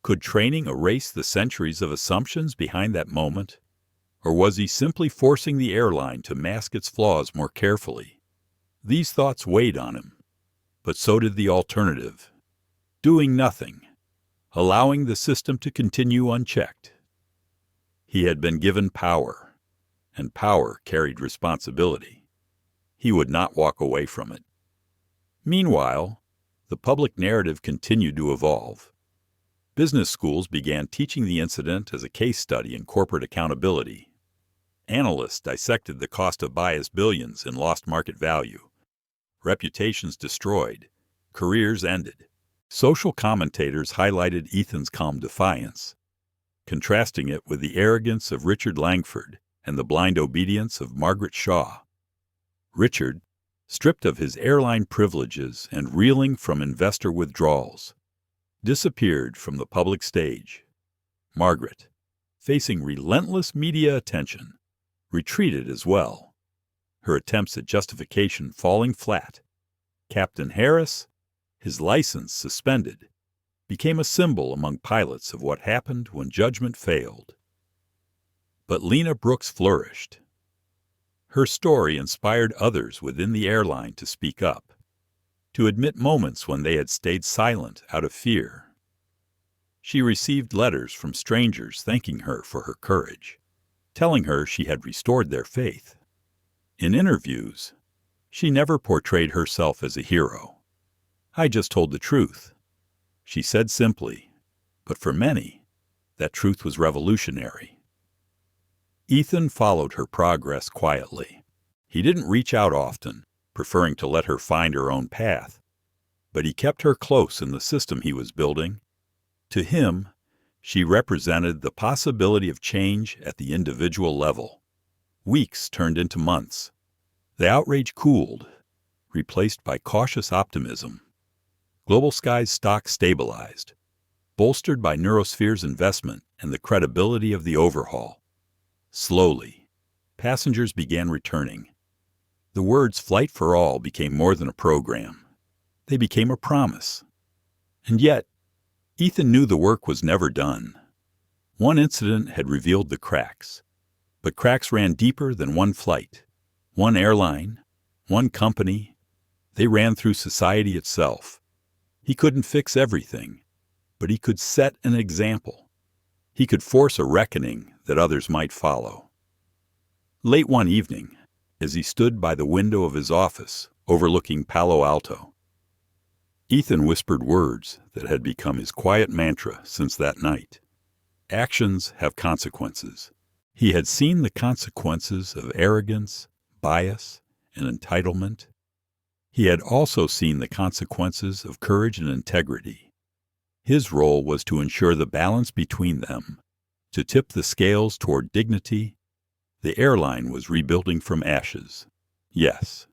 Could training erase the centuries of assumptions behind that moment? Or was he simply forcing the airline to mask its flaws more carefully? These thoughts weighed on him, but so did the alternative: doing nothing, allowing the system to continue unchecked. He had been given power, and power carried responsibility. He would not walk away from it. Meanwhile, the public narrative continued to evolve. Business schools began teaching the incident as a case study in corporate accountability. Analysts dissected the cost of biased billions in lost market value. Reputations destroyed. Careers ended. Social commentators highlighted Ethan's calm defiance, contrasting it with the arrogance of Richard Langford and the blind obedience of Margaret Shaw. Richard, stripped of his airline privileges and reeling from investor withdrawals, disappeared from the public stage. Margaret, facing relentless media attention, retreated as well, her attempts at justification falling flat. Captain Harris, his license suspended, became a symbol among pilots of what happened when judgment failed. But Lena Brooks flourished. Her story inspired others within the airline to speak up, to admit moments when they had stayed silent out of fear. She received letters from strangers thanking her for her courage, telling her she had restored their faith. In interviews, she never portrayed herself as a hero. "I just told the truth," she said simply, but for many, that truth was revolutionary. Ethan followed her progress quietly. He didn't reach out often, preferring to let her find her own path. but he kept her close in the system he was building. To him, she represented the possibility of change at the individual level. Weeks turned into months. The outrage cooled, replaced by cautious optimism. GlobalSky's stock stabilized, bolstered by NeuroSphere's investment and the credibility of the overhaul. Slowly, passengers began returning. The words "Flight for All" became more than a program. They became a promise. And yet, Ethan knew the work was never done. One incident had revealed the cracks, but cracks ran deeper than one flight, one airline, one company. They ran through society itself. He couldn't fix everything, but he could set an example. He could force a reckoning that others might follow. Late one evening, as he stood by the window of his office overlooking Palo Alto, Ethan whispered words that had become his quiet mantra since that night. Actions have consequences. He had seen the consequences of arrogance, bias, and entitlement. He had also seen the consequences of courage and integrity. His role was to ensure the balance between them, to tip the scales toward dignity. The airline was rebuilding from ashes. Yes,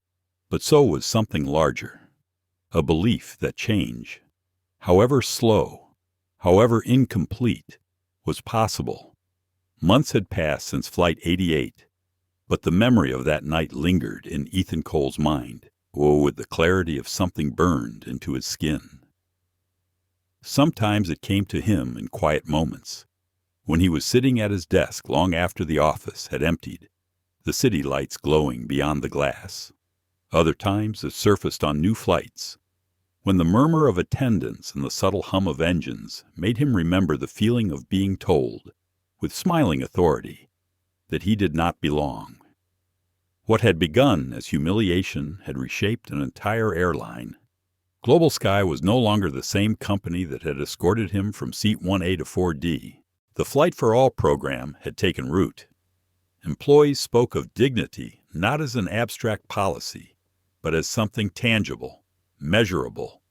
but so was something larger. A belief that change, however slow, however incomplete, was possible. Months had passed since Flight 88, but the memory of that night lingered in Ethan Cole's mind, with the clarity of something burned into his skin. Sometimes it came to him in quiet moments, when he was sitting at his desk long after the office had emptied, the city lights glowing beyond the glass. Other times it surfaced on new flights, when the murmur of attendants and the subtle hum of engines made him remember the feeling of being told, with smiling authority, that he did not belong. What had begun as humiliation had reshaped an entire airline. GlobalSky was no longer the same company that had escorted him from seat 1A to 4D. The Flight for All program had taken root. Employees spoke of dignity not as an abstract policy, but as something tangible, measurable.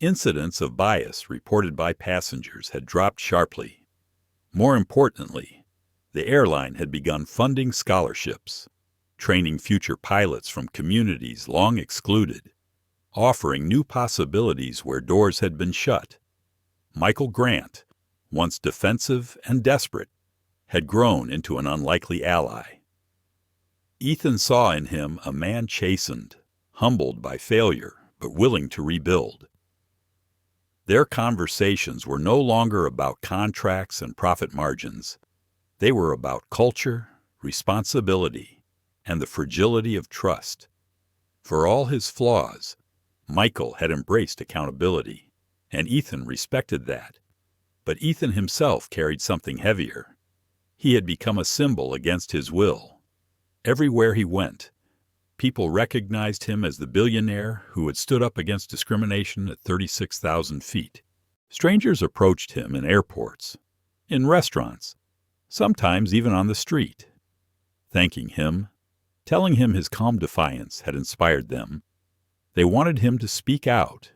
Incidents of bias reported by passengers had dropped sharply. More importantly, the airline had begun funding scholarships, training future pilots from communities long excluded, offering new possibilities where doors had been shut. Michael Grant, once defensive and desperate, had grown into an unlikely ally. Ethan saw in him a man chastened, humbled by failure, but willing to rebuild. Their conversations were no longer about contracts and profit margins. They were about culture, responsibility, and the fragility of trust. For all his flaws, Michael had embraced accountability, and Ethan respected that. But Ethan himself carried something heavier. He had become a symbol against his will. Everywhere he went, people recognized him as the billionaire who had stood up against discrimination at 36,000 feet. Strangers approached him in airports, in restaurants, sometimes even on the street, thanking him, telling him his calm defiance had inspired them. They wanted him to speak out,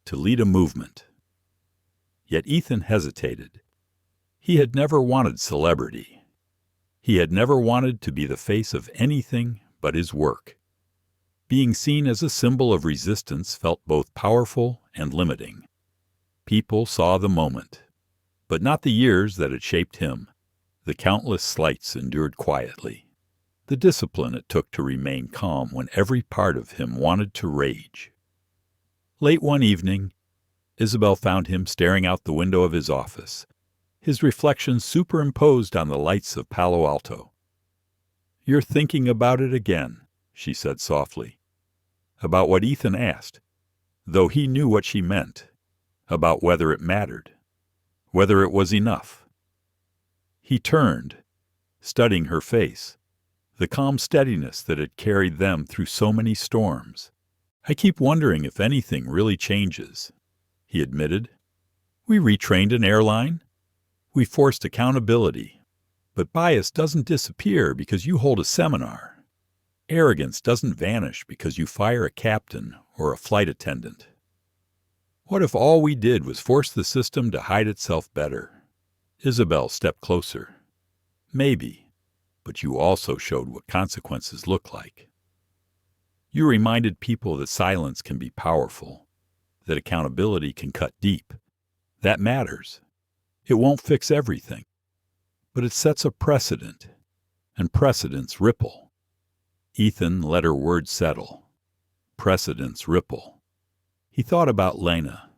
to lead a movement. Yet Ethan hesitated. He had never wanted celebrity. He had never wanted to be the face of anything but his work. Being seen as a symbol of resistance felt both powerful and limiting. People saw the moment, but not the years that had shaped him, the countless slights endured quietly, the discipline it took to remain calm when every part of him wanted to rage. Late one evening, Isabel found him staring out the window of his office, his reflection superimposed on the lights of Palo Alto. "You're thinking about it again," she said softly. About what Ethan asked, though he knew what she meant, about whether it mattered, whether it was enough. He turned, studying her face, the calm steadiness that had carried them through so many storms. "I keep wondering if anything really changes," he admitted. "We retrained an airline. We forced accountability. But bias doesn't disappear because you hold a seminar. Arrogance doesn't vanish because you fire a captain or a flight attendant. What if all we did was force the system to hide itself better? Isabel stepped closer. Maybe, but you also showed what consequences look like. You reminded people that silence can be powerful, that accountability can cut deep. That matters. It won't fix everything, but it sets a precedent, and precedents ripple. Ethan let her words settle. Precedents ripple. He thought about Lena,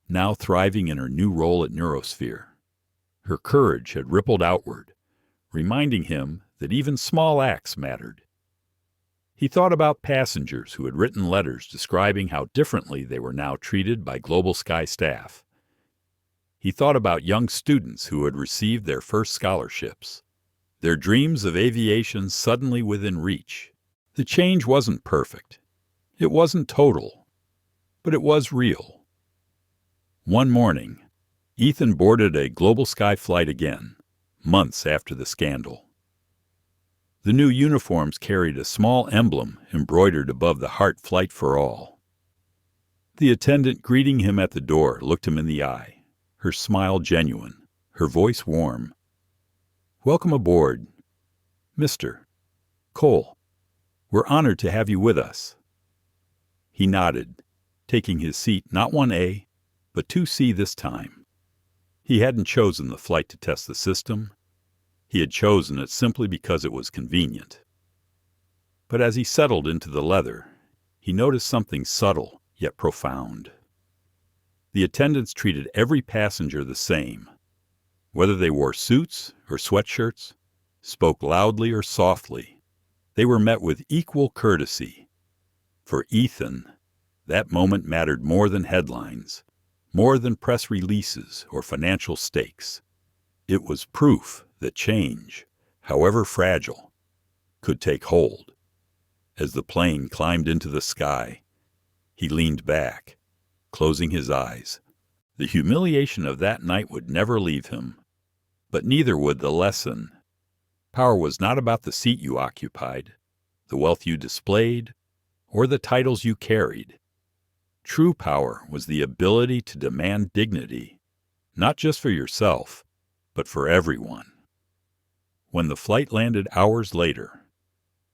now thriving in her new role at NeuroSphere. Her courage had rippled outward, reminding him that even small acts mattered. He thought about passengers who had written letters describing how differently they were now treated by GlobalSky staff. He thought about young students who had received their first scholarships, their dreams of aviation suddenly within reach. The change wasn't perfect. It wasn't total, but it was real. One morning, Ethan boarded a GlobalSky flight again, months after the scandal. The new uniforms carried a small emblem embroidered above the heart Flight for All. The attendant greeting him at the door looked him in the eye, her smile genuine, her voice warm. "Welcome aboard, Mr. Cole. We're honored to have you with us." He nodded, taking his seat not 1A, but 2C this time. He hadn't chosen the flight to test the system. He had chosen it simply because it was convenient. But as he settled into the leather, he noticed something subtle yet profound. The attendants treated every passenger the same, whether they wore suits or sweatshirts, spoke loudly or softly. They were met with equal courtesy. For Ethan, that moment mattered more than headlines, more than press releases or financial stakes. It was proof that change, however fragile, could take hold. As the plane climbed into the sky, he leaned back, closing his eyes. The humiliation of that night would never leave him, but neither would the lesson. Power was not about the seat you occupied, the wealth you displayed, or the titles you carried. True power was the ability to demand dignity, not just for yourself, but for everyone. When the flight landed hours later,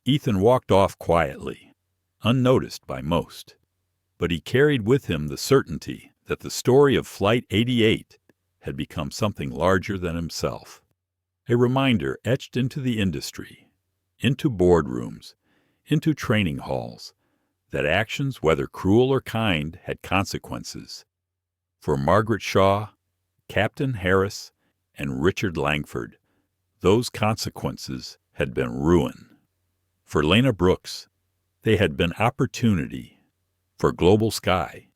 Ethan walked off quietly, unnoticed by most, but he carried with him the certainty that the story of Flight 88 had become something larger than himself, a reminder etched into the industry, into boardrooms, into training halls, that actions, whether cruel or kind, had consequences. For Margaret Shaw, Captain Harris, and Richard Langford, those consequences had been ruin. For Lena Brooks, they had been opportunity. For GlobalSky,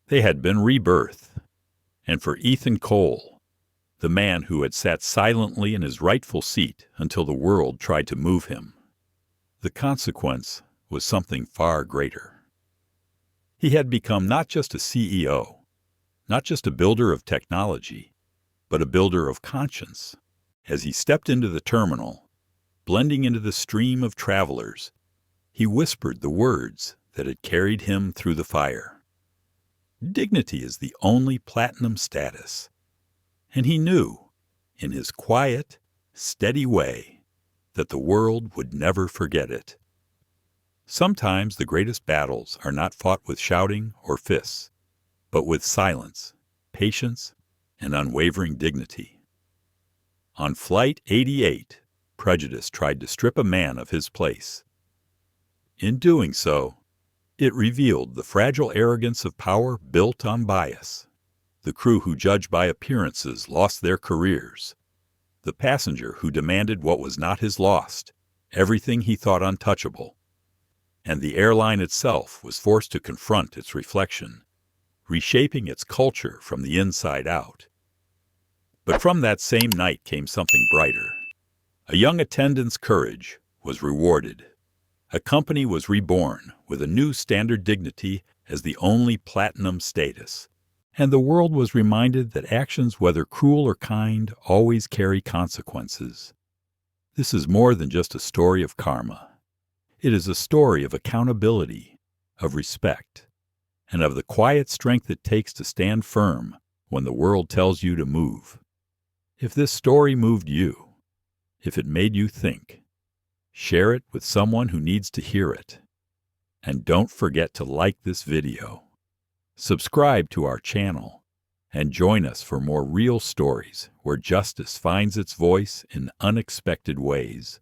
they had been rebirth. And for Ethan Cole, the man who had sat silently in his rightful seat until the world tried to move him, the consequence was something far greater. He had become not just a CEO, not just a builder of technology, but a builder of conscience. As he stepped into the terminal, blending into the stream of travelers, he whispered the words that had carried him through the fire. Dignity is the only platinum status. And he knew, in his quiet, steady way, that the world would never forget it. Sometimes the greatest battles are not fought with shouting or fists, but with silence, patience, and unwavering dignity. On Flight 88, prejudice tried to strip a man of his place. In doing so, it revealed the fragile arrogance of power built on bias. The crew who judged by appearances lost their careers. The passenger who demanded what was not his lost, everything he thought untouchable. And the airline itself was forced to confront its reflection, reshaping its culture from the inside out. But from that same night came something brighter. A young attendant's courage was rewarded. A company was reborn with a new standard dignity as the only platinum status. And the world was reminded that actions, whether cruel or kind, always carry consequences. This is more than just a story of karma. It is a story of accountability, of respect, and of the quiet strength it takes to stand firm when the world tells you to move. If this story moved you, if it made you think, share it with someone who needs to hear it. And don't forget to like this video, subscribe to our channel, and join us for more real stories where justice finds its voice in unexpected ways.